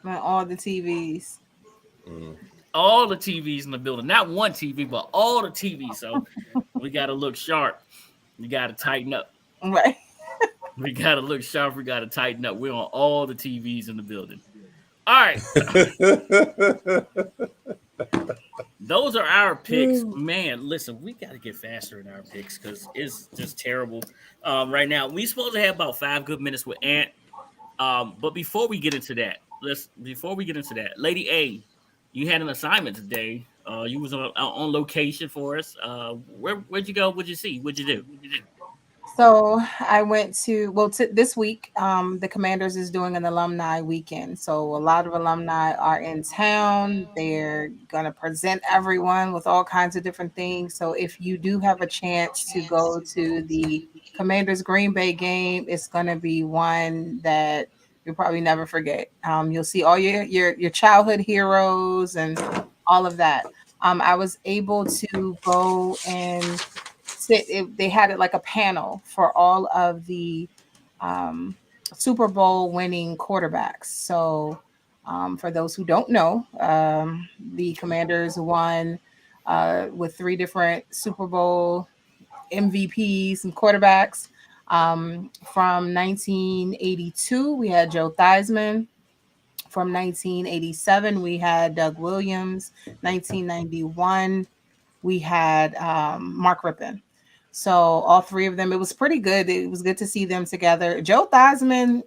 on all the TVs. All the TVs in the building. Not one TV, but all the TVs. So we got to look sharp. We got to tighten up. Right. We got to look sharp. We got to tighten up. We're on all the TVs in the building. All right. Those are our picks. Man, listen, we got to get faster in our picks because it's just terrible right now. We supposed to have about 5 good minutes with Ant. But before we get into that, Lady A, you had an assignment today. You was on location for us. Where'd you go? What'd you see? What'd you do? So I went to this week. The Commanders is doing an alumni weekend, so a lot of alumni are in town. They're gonna present everyone with all kinds of different things. So if you do have a chance to go to the Commanders Green Bay game, it's gonna be one that you'll probably never forget. You'll see all your childhood heroes and all of that. I was able to go and they had it like a panel for all of the Super Bowl winning quarterbacks. So for those who don't know, the Commanders won with 3 different Super Bowl MVPs and quarterbacks. From 1982, we had Joe Theismann. From 1987, we had Doug Williams. 1991, we had Mark Rippon. So all 3 of them, it was pretty good. It was good to see them together. Joe Theismann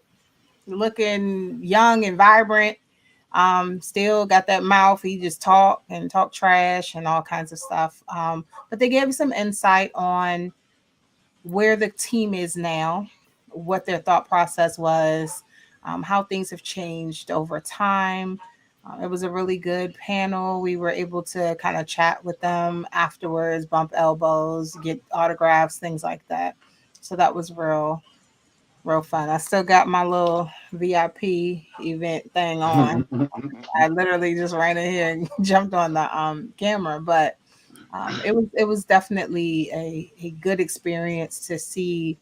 looking young and vibrant. Still got that mouth. He just talk trash and all kinds of stuff. But they gave me some insight on where the team is now, what their thought process was, how things have changed over time. It was a really good panel. We were able to kind of chat with them afterwards, bump elbows, get autographs, things like that. So that was real fun. I still got my little VIP event thing on. I literally just ran in here and jumped on the camera, but it was definitely a good experience to see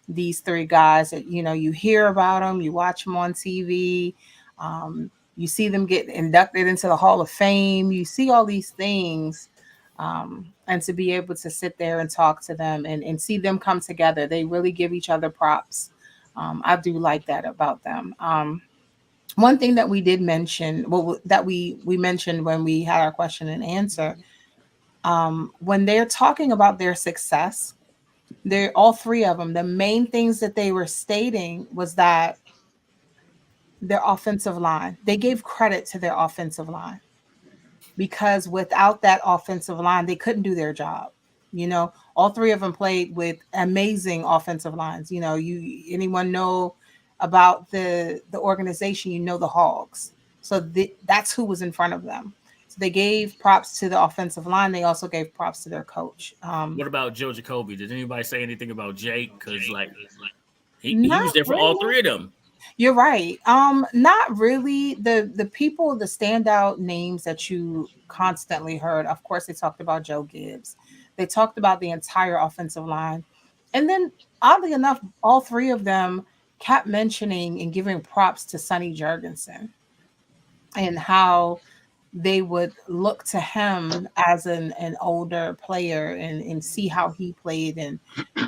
these 3 guys that you hear about them, you watch them on TV. You see them get inducted into the Hall of Fame. You see all these things. And to be able to sit there and talk to them and see them come together. They really give each other props. I do like that about them. One thing that we did mention, well, that we mentioned when we had our question and answer, when they're talking about their success, they're all three of them. The main things that they were stating was that their offensive line, they gave credit to their offensive line, because without that offensive line, they couldn't do their job. You know, all three of them played with amazing offensive lines. You know, anyone know about the organization, you know, the Hogs. So that's who was in front of them. So they gave props to the offensive line. They also gave props to their coach. What about Joe Jacoby? Did anybody say anything about Jake? Because like he Not was there for all three of them. You're right. Not really. The people, the standout names that you constantly heard, of course, they talked about Joe Gibbs. They talked about the entire offensive line. And then oddly enough, all three of them kept mentioning and giving props to Sonny Jurgensen and how they would look to him as an older player and see how he played and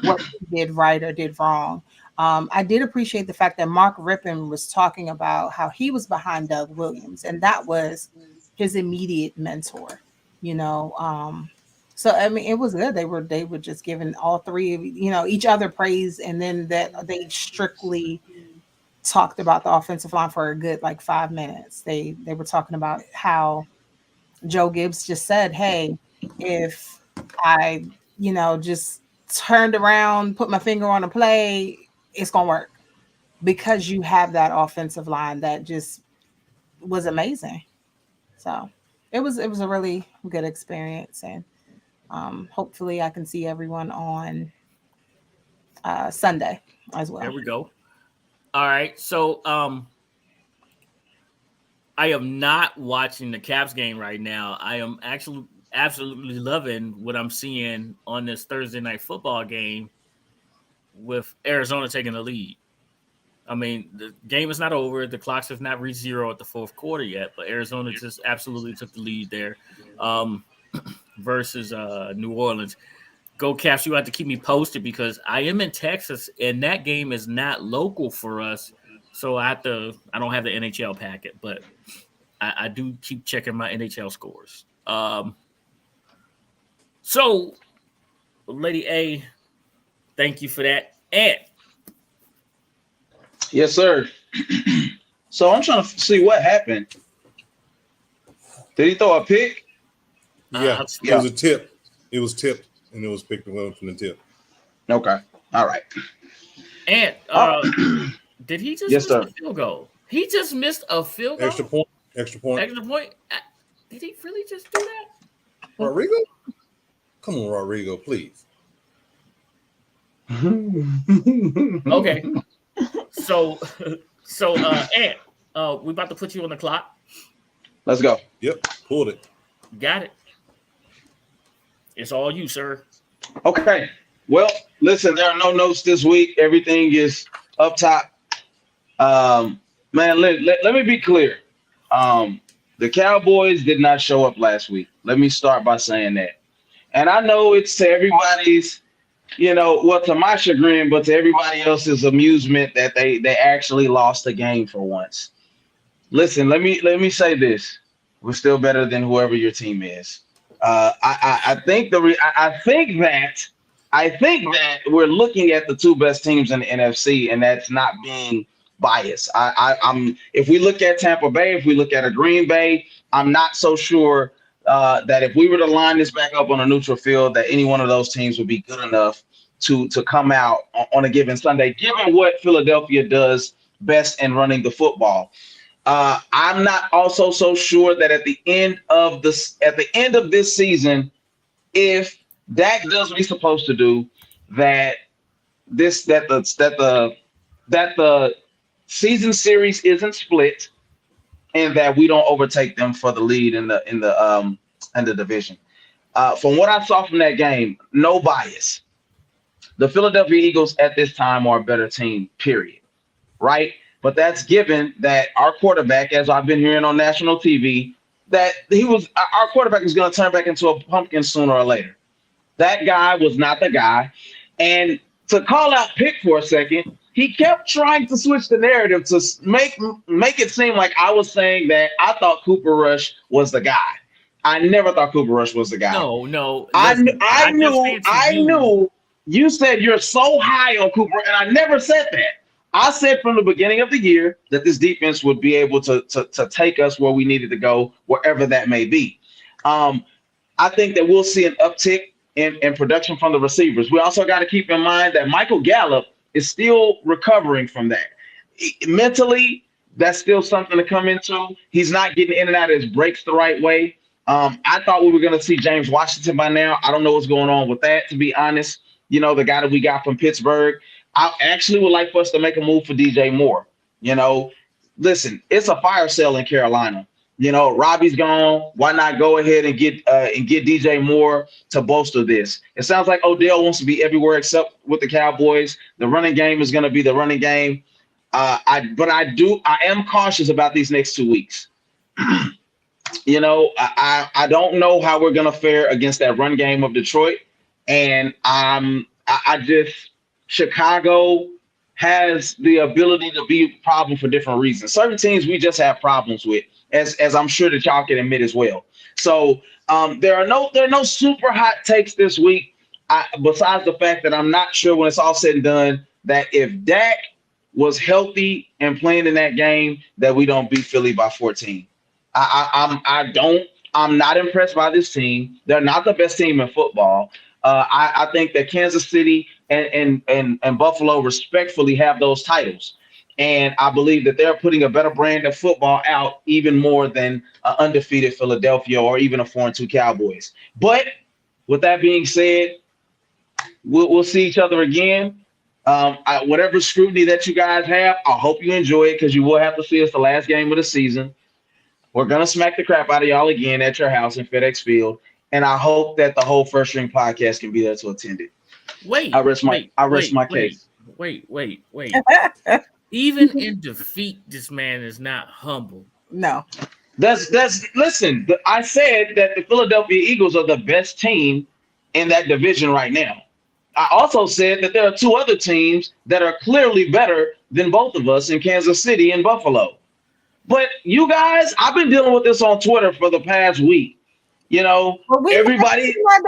what he did right or did wrong. I did appreciate the fact that Mark Rippon was talking about how he was behind Doug Williams, and that was his immediate mentor, you know. So I mean, it was good. They were just giving all three of, you know, each other praise, and then that they strictly talked about the offensive line for a good like 5 minutes. They were talking about how Joe Gibbs just said, "Hey, if I, you know, just turned around, put my finger on a play, it's gonna work because you have that offensive line that just was amazing." So it was a really good experience, and hopefully I can see everyone on Sunday as well. There we go. All right, so I am not watching the Caps game right now. I am actually absolutely loving what I'm seeing on this Thursday night football game with Arizona taking the lead. I mean, the game is not over. The clocks have not reached zero at the fourth quarter yet, but Arizona just absolutely took the lead there versus New Orleans. Go Caps, you have to keep me posted because I am in Texas and that game is not local for us. So I don't have the NHL packet, but I do keep checking my NHL scores. So, Lady A, thank you for that. And yes, sir. So I'm trying to see what happened. Did he throw a pick? Yeah, it was a tip. It was tipped, and it was picked up from the tip. Okay. All right. And did he just miss a field goal? He just missed a field goal? Extra point. Did he really just do that? Rodrigo? Come on, Rodrigo, please. Okay. So Ant, we about to put you on the clock. Let's go. Yep, pulled it. Got it. It's all you, sir. Okay. Well, listen, there are no notes this week. Everything is up top. Man, let me be clear. The Cowboys did not show up last week. Let me start by saying that. And I know it's to everybody's, to my chagrin, but to everybody else's amusement that they actually lost the game for once. Listen, let me say this: we're still better than whoever your team is. I think that we're looking at the two best teams in the NFC, and that's not being biased. If we look at Tampa Bay, if we look at a Green Bay, I'm not so sure that if we were to line this back up on a neutral field, that any one of those teams would be good enough to come out on a given Sunday, given what Philadelphia does best in running the football. I'm not also so sure that at the end of this season, if Dak does what he's supposed to do, that the season series isn't split, and that we don't overtake them for the lead in the division. From what I saw from that game, no bias. The Philadelphia Eagles at this time are a better team, period. Right? But that's given that our quarterback, as I've been hearing on national TV, that our quarterback is going to turn back into a pumpkin sooner or later. That guy was not the guy. And to call out Pick for a second, he kept trying to switch the narrative to make it seem like I was saying that I thought Cooper Rush was the guy. I never thought Cooper Rush was the guy. No. I knew you said you're so high on Cooper, and I never said that. I said from the beginning of the year that this defense would be able to take us where we needed to go, wherever that may be. I think that we'll see an uptick in production from the receivers. We also got to keep in mind that Michael Gallup is still recovering from that. Mentally, that's still something to come into. He's not getting in and out of his breaks the right way. I thought we were going to see James Washington by now. I don't know what's going on with that, to be honest. You know, the guy that we got from Pittsburgh. I actually would like for us to make a move for DJ Moore. You know, listen, it's a fire sale in Carolina. You know, Robbie's gone. Why not go ahead and get DJ Moore to bolster this? It sounds like Odell wants to be everywhere except with the Cowboys. The running game is going to be the running game. I am cautious about these next 2 weeks. You know, I don't know how we're going to fare against that run game of Detroit. And Chicago has the ability to be a problem for different reasons. Certain teams we just have problems with, as I'm sure that y'all can admit as well. So there are no super hot takes this week, besides the fact that I'm not sure when it's all said and done that if Dak was healthy and playing in that game, that we don't beat Philly by 14. I'm not impressed by this team. They're not the best team in football. I think that Kansas City and Buffalo respectfully have those titles. And I believe that they're putting a better brand of football out even more than undefeated Philadelphia or even a 4-2 Cowboys. But with that being said, we'll see each other again. Whatever scrutiny that you guys have, I hope you enjoy it because you will have to see us the last game of the season. We're going to smack the crap out of y'all again at your house in FedEx Field. And I hope that the whole First String podcast can be there to attend it. I rest my case. Wait. Even in defeat, this man is not humble. No. Listen, I said that the Philadelphia Eagles are the best team in that division right now. I also said that there are two other teams that are clearly better than both of us in Kansas City and Buffalo. But you guys, I've been dealing with this on Twitter for the past week. You know, everybody put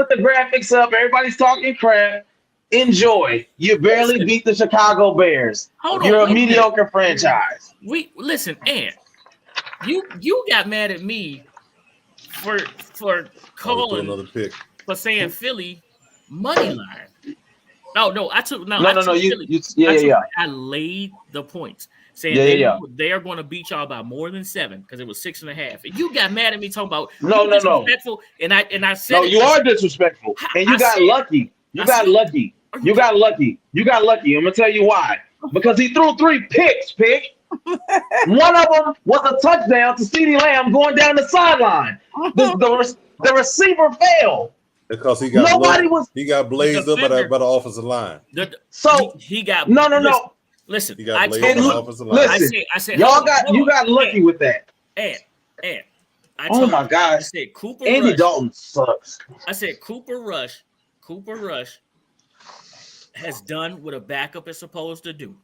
the graphics up. Everybody's talking crap. Enjoy. You barely beat the Chicago Bears. You're a mediocre franchise. Ant. You got mad at me for calling another pick for saying Philly money line. No. I laid the points. Saying they are going to beat y'all by more than 7 because it was 6.5. And you got mad at me talking about disrespectful. And I said you are disrespectful. And you got lucky. You got lucky. I'm gonna tell you why. Because he threw 3 picks, Pick. One of them was a touchdown to CeeDee Lamb going down the sideline. The receiver failed. Because he got blazed up by the offensive line. He got no. Listen, I said, y'all got lucky with that. And oh my gosh, I said Cooper Andy Rush, Dalton sucks. I said Cooper Rush has done what a backup is supposed to do.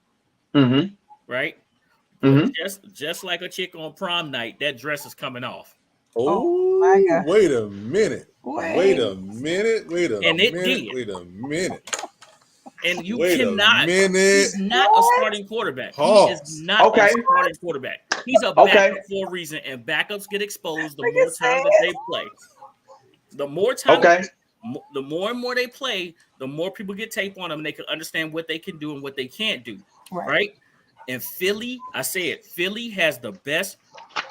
Mm-hmm. Right? Mm-hmm. Just like a chick on prom night, that dress is coming off. Oh my God. Wait a minute. Wait a minute. And you cannot. He's not a starting quarterback. Pause. He is not a starting quarterback. He's a backup for a reason, and backups get exposed the more time that they play. The more time, the more and more they play, the more people get tape on them, and they can understand what they can do and what they can't do. Right? And Philly, Philly has the best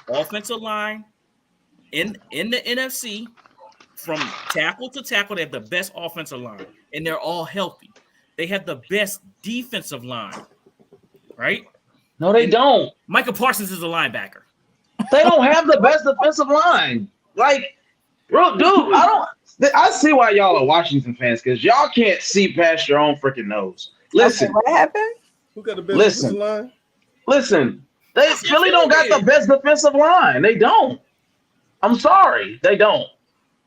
offensive line in the NFC. From tackle to tackle, they have the best offensive line, and they're all healthy. They have the best defensive line, right? No, they don't. Michael Parsons is a linebacker. They don't have the best defensive line. Like, bro, dude, I see why y'all are Washington fans, because y'all can't see past your own freaking nose. Listen. Okay, what happened? Who got the best defensive line? Listen. Philly don't got the best defensive line. They don't. I'm sorry, they don't.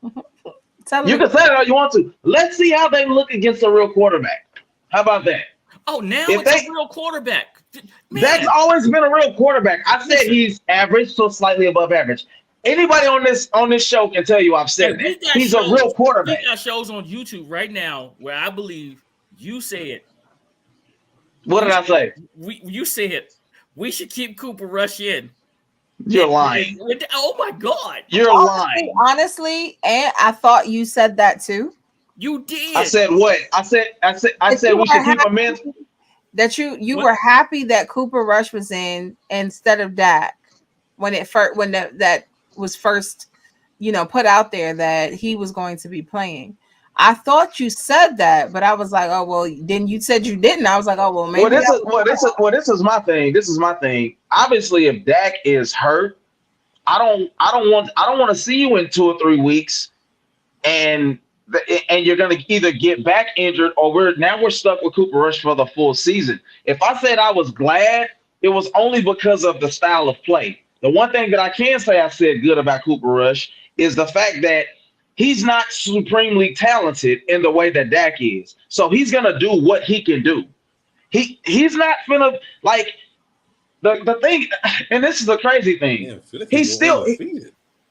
You can say it all you want to. Let's see how they look against a real quarterback. How about that? Oh, now it's a real quarterback. Man. That's always been a real quarterback. I said he's average, so slightly above average. Anybody on this show can tell you I've said that. He's a real quarterback. We got shows on YouTube right now where I believe you said. What did I say? You said we should keep Cooper Rush in. You're lying. Oh my God. You're lying. Honestly, and I thought you said that too. You did. I said what? I said we should keep him in. That you were happy that Cooper Rush was in instead of Dak when that was first, put out there that he was going to be playing. I thought you said that, but I was like, oh well. Then you said you didn't. I was like, oh well, maybe. This is my thing. This is my thing. Obviously, if Dak is hurt, I don't want to see you in 2 or 3 weeks, and you're going to either get back injured or we're stuck with Cooper Rush for the full season. If I said I was glad, it was only because of the style of play. The one thing that I can say I said good about Cooper Rush is the fact that he's not supremely talented in the way that Dak is. So he's going to do what he can do. He's not finna like the thing, and this is the crazy thing. Yeah,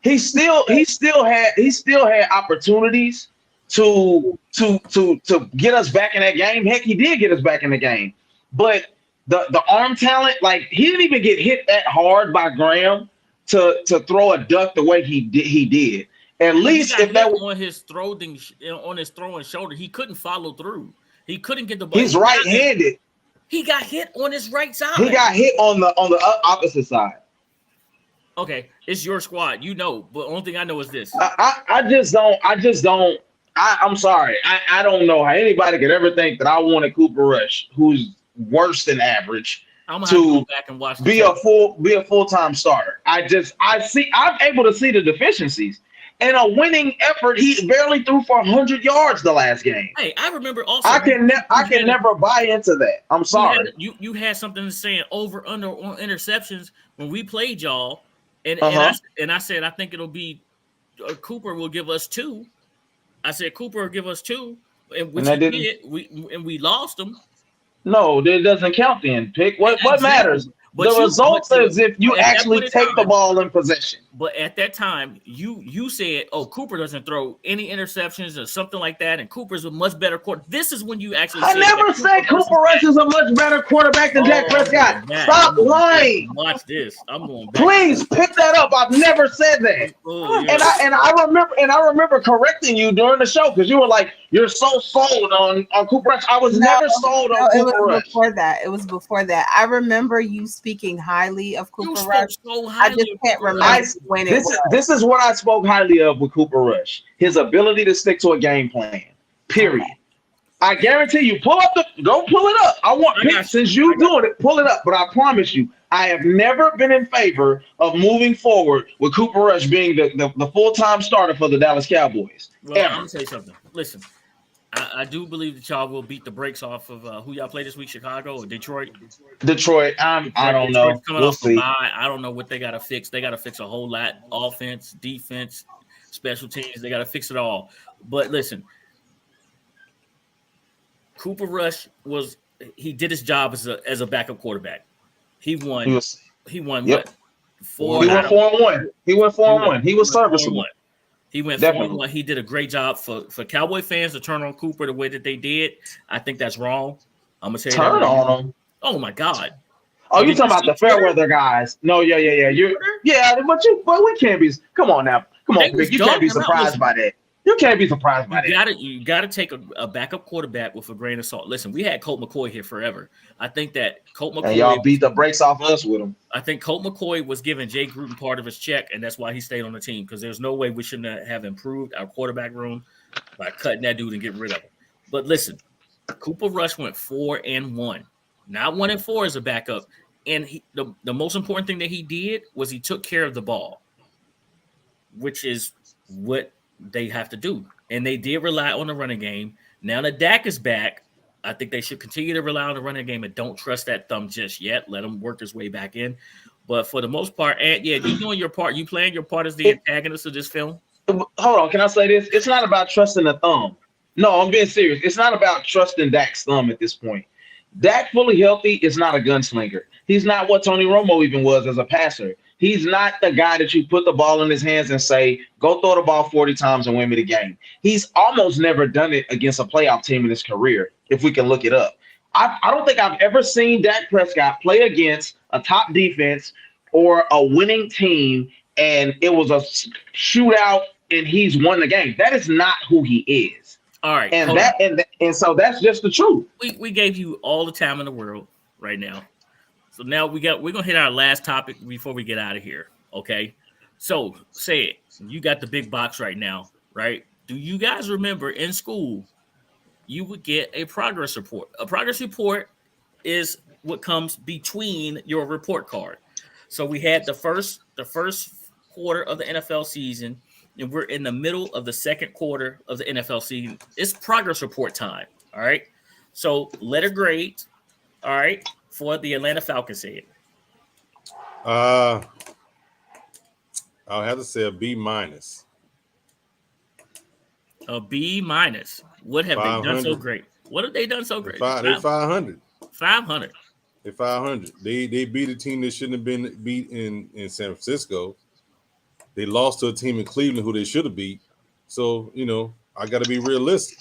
he still had opportunities to get us back in that game. Heck, he did get us back in the game. But the arm talent, like he didn't even get hit that hard by Graham to throw a duck the way he did. At least if that was on his throwing shoulder, he couldn't follow through. He couldn't get the ball. He's right-handed. He got hit on his right side. He got hit on the opposite side. Okay, it's your squad, but the only thing I know is this. I'm sorry. I don't know how anybody could ever think that I wanted Cooper Rush, who's worse than average, I'm gonna have to go back and watch be a full-time starter. I'm able to see the deficiencies. In a winning effort, he barely threw for 100 yards the last game. Hey, I remember also. I can never buy into that. I'm sorry. You had something to say over under on interceptions when we played y'all, and I said I think it'll be Cooper will give us 2. I said Cooper will give us 2, which he did. We lost them. No, it doesn't count then. Pick what matters. The result is if you actually take the ball in possession. But at that time, you said, "Oh, Cooper doesn't throw any interceptions or something like that," and Cooper's a much better quarterback. This is when you actually. I never said Cooper Rush is a much better quarterback than Dak Prescott. Stop lying. Watch this. I'm going back. Please pick that up. I've never said that. And I remember correcting you during the show because you were like, "You're so sold on Cooper Rush." I was never sold on Cooper Rush. It was before that. I remember you speaking highly of Cooper Rush. I just can't remember when it was. This is what I spoke highly of with Cooper Rush. His ability to stick to a game plan. Period. I guarantee you, go pull it up. I want since you doing it, pull it up. But I promise you, I have never been in favor of moving forward with Cooper Rush being the full-time starter for the Dallas Cowboys. Well, I'm gonna say something. Listen. I do believe that y'all will beat the brakes off of who y'all play this week, Chicago or Detroit. Detroit, I don't know. We'll see. I don't know what they got to fix. They got to fix a whole lot. Offense, defense, special teams. They got to fix it all. But listen, Cooper Rush he did his job as a backup quarterback. He won. He won yep. what? 4. He went 4-1. He went 4-1. He was serviceable. He went 4-1. He did a great job for Cowboy fans to turn on Cooper the way that they did. I think that's wrong. I'm gonna say turn on him. Oh my God. Oh, you talking about the Fairweather guys? No, yeah. But we can't be. Come on now. Come on, Vic. You can't be surprised by that. You can't be surprised by that. You gotta take a backup quarterback with a grain of salt. Listen, we had Colt McCoy here forever. I think that Colt McCoy. And y'all beat the brakes off us with him. I think Colt McCoy was giving Jay Gruden part of his check, and that's why he stayed on the team. Because there's no way we shouldn't have improved our quarterback room by cutting that dude and getting rid of him. But listen, Cooper Rush went 4-1, not 1-4 as a backup. And the most important thing that he did was he took care of the ball, which is what they have to do. And they did rely on the running game. Now that Dak is back, I think they should continue to rely on the running game and don't trust that thumb just yet. Let him work his way back in. But for the most part, and yeah, you doing your part. You playing your part as the antagonist of this film. Hold on, can I say this? It's not about trusting the thumb. No, I'm being serious. It's not about trusting Dak's thumb at this point. Dak fully healthy is not a gunslinger. He's not what Tony Romo even was as a passer. He's not the guy that you put the ball in his hands and say, go throw the ball 40 times and win me the game. He's almost never done it against a playoff team in his career, if we can look it up. I don't think I've ever seen Dak Prescott play against a top defense or a winning team and it was a shootout and he's won the game. That is not who he is. All right. And so that's just the truth. We gave you all the time in the world right now. So now we're gonna hit our last topic before we get out of here. Okay. So say it. You got the big box right now, right? Do you guys remember in school you would get a progress report? A progress report is what comes between your report card. So we had the first quarter of the NFL season, and we're in the middle of the second quarter of the NFL season. It's progress report time. All right. So letter grade, all right, for the Atlanta Falcons head. I'll have to say a B minus. A B minus. What have they done so great? What have they done so great? They're 500. 500. They're 500. They beat a team that shouldn't have been beat in San Francisco. They lost to a team in Cleveland who they should have beat. So, I got to be realistic.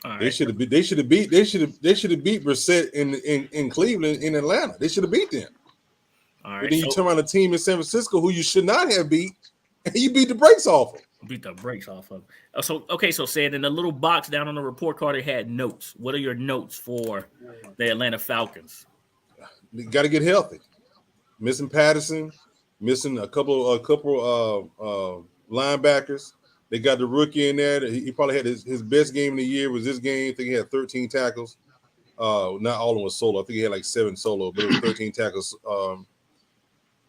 Right. They should have beat Brissett in Cleveland, in Atlanta. They should have beat them. All right. But then you turn around a team in San Francisco who you should not have beat, and you beat the brakes off them. Beat the brakes off of. So saying in the little box down on the report card, it had notes. What are your notes for the Atlanta Falcons? They got to get healthy. Missing Patterson, missing a couple linebackers. They got the rookie in there. He probably had his best game of the year was this game. I think he had 13 tackles. Not all of them was solo. I think he had like 7 solo, but it was 13 tackles.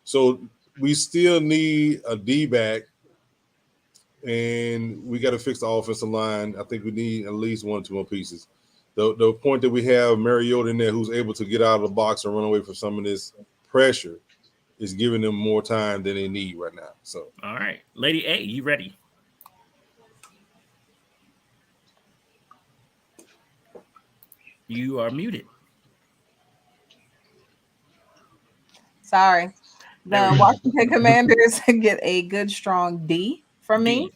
So we still need a D-back, and we got to fix the offensive line. I think we need at least 1 or 2 more pieces. The point that we have Mariota in there who's able to get out of the box and run away from some of this pressure is giving them more time than they need right now. So, all right, Lady A, you ready? You are muted. Sorry. The Washington Commanders get a good strong D from me.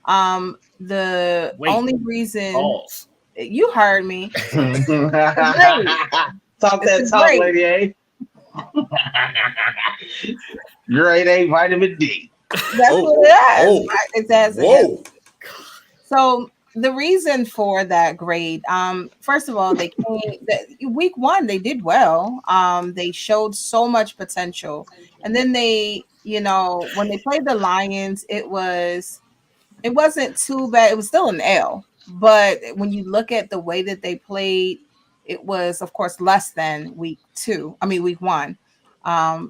The only reason you heard me. Talk that talk, Lady A. Grade A vitamin D. That's what it is. It says it. So the reason for that grade, first of all, week 1, they did well. They showed so much potential. And then they, when they played the Lions, it wasn't too bad. It was still an L. But when you look at the way that they played, it was, of course, less than week 1.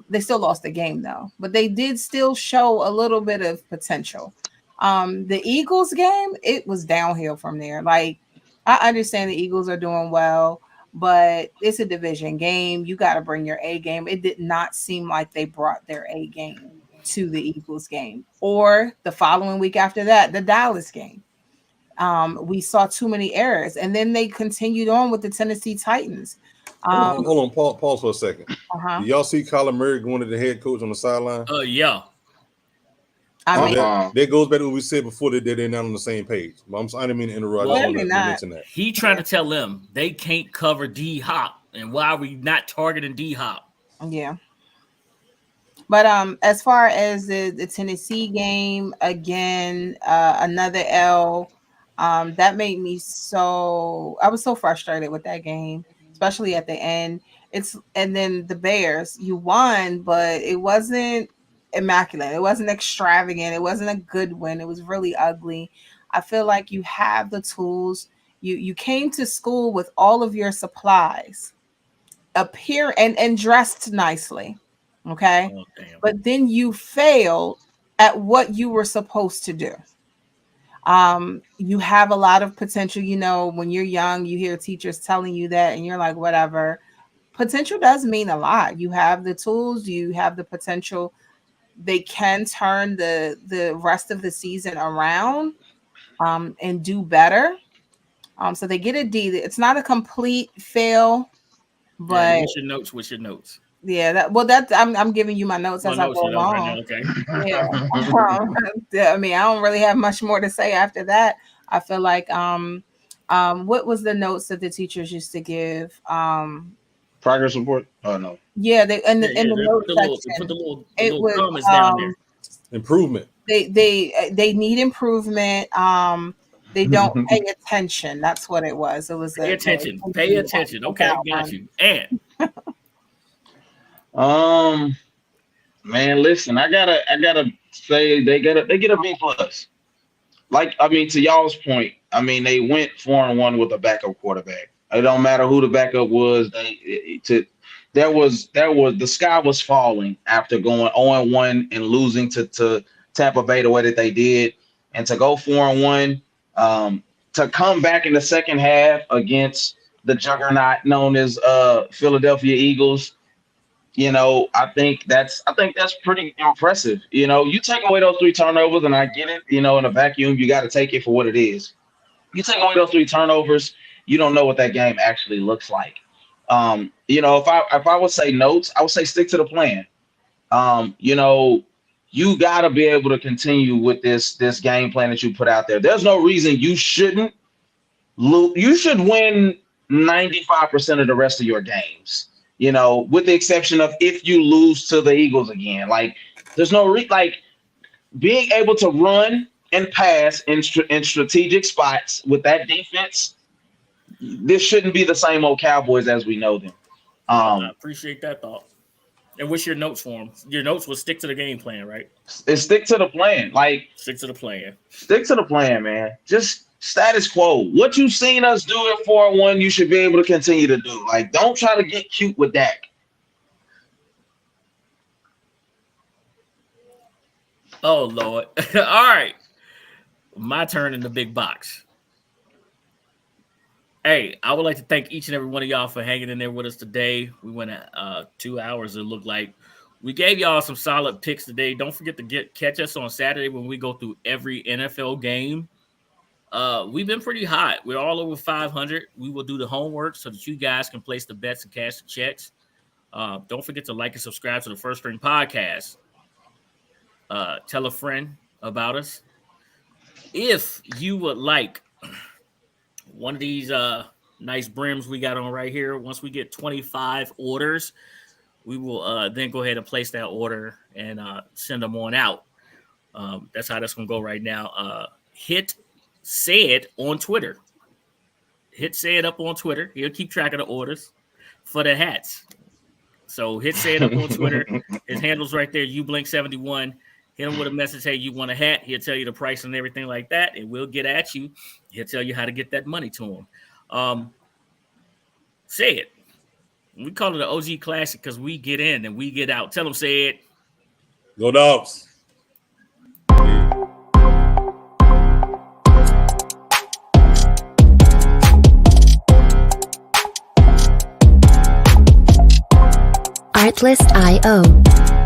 They still lost the game, though. But they did still show a little bit of potential. The Eagles game, it was downhill from there. Like, I understand the Eagles are doing well, but it's a division game. You got to bring your A game. It did not seem like they brought their A game to the Eagles game. Or the following week after that, the Dallas game. We saw too many errors. And then they continued on with the Tennessee Titans. Hold on. Pause for a second. Did y'all see Kyler Murray going to the head coach on the sideline? Yeah. That goes back to what we said before that they're not on the same page. I didn't mean to interrupt. I wanted to mention that. He trying to tell them they can't cover D-Hop, and why are we not targeting D-Hop? Yeah. But as far as the Tennessee game, again, another L. That made me I was so frustrated with that game, especially at the end. And then the Bears, you won, but it wasn't immaculate. It wasn't extravagant. It wasn't a good win. It was really ugly. I feel like you have the tools. You came to school with all of your supplies, appear and dressed nicely. Okay. But then you failed at what you were supposed to do. You have a lot of potential. You know, when you're young, you hear teachers telling you that, and you're like, whatever. Potential does mean a lot. You have the tools, you have the potential. They can turn the rest of the season around and do better. So they get a D. It's not a complete fail, but what's your notes? What's your notes? Yeah, I'm giving you my notes as I go along. Right now, okay. Yeah. I mean, I don't really have much more to say after that. I feel like what was the notes that the teachers used to give? Progress report? Oh no. Yeah, they in the notes section. Put the little comments down there. Improvement. They need improvement. They don't pay attention. That's what it was. It was pay attention. Pay attention. Okay, got you. And man, listen, I gotta say they get a B plus. Like, I mean, to y'all's point, I mean, they went 4-1 with a backup quarterback. It don't matter who the backup was. The sky was falling after going 0-1 and losing to Tampa Bay the way that they did, and to go 4-1, to come back in the second half against the juggernaut known as Philadelphia Eagles. You know, I think that's pretty impressive. You know, you take away those 3 turnovers, and I get it. You know, in a vacuum, you got to take it for what it is. You take away those 3 turnovers, you don't know what that game actually looks like. You know, if I would say notes, I would say stick to the plan. You know, you got to be able to continue with this game plan that you put out there. There's no reason you shouldn't lose. You should win 95% of the rest of your games. You know, with the exception of if you lose to the Eagles again. Like, there's no being able to run and pass in strategic spots with that defense. This shouldn't be the same old Cowboys as we know them. I appreciate that thought. And what's your notes for them? Your notes will stick to the game plan, right? Stick to the plan. Like, stick to the plan. Stick to the plan, man. Just status quo. What you've seen us do at 4-1, you should be able to continue to do. Like, don't try to get cute with Dak. Oh, Lord. All right. My turn in the big box. Hey, I would like to thank each and every one of y'all for hanging in there with us today. We went at 2 hours, it looked like. We gave y'all some solid picks today. Don't forget to catch us on Saturday when we go through every NFL game. We've been pretty hot. We're all over 500. We will do the homework so that you guys can place the bets and cash the checks. Don't forget to like and subscribe to the First String Podcast. Tell a friend about us. If you would like one of these nice brims we got on right here, once we get 25 orders, we will then go ahead and place that order and send them on out. That's how that's going to go right now. Hit Said on Twitter. Hit Said up on Twitter. He'll keep track of the orders for the hats. So hit Said up on Twitter. His handle's right there, ublink71. Hit him with a message, hey, you want a hat? He'll tell you the price and everything like that, and we'll get at you. He'll tell you how to get that money to him. Say it. We call it an OG Classic because we get in and we get out. Tell him, say it. Go Dogs. Artlist.io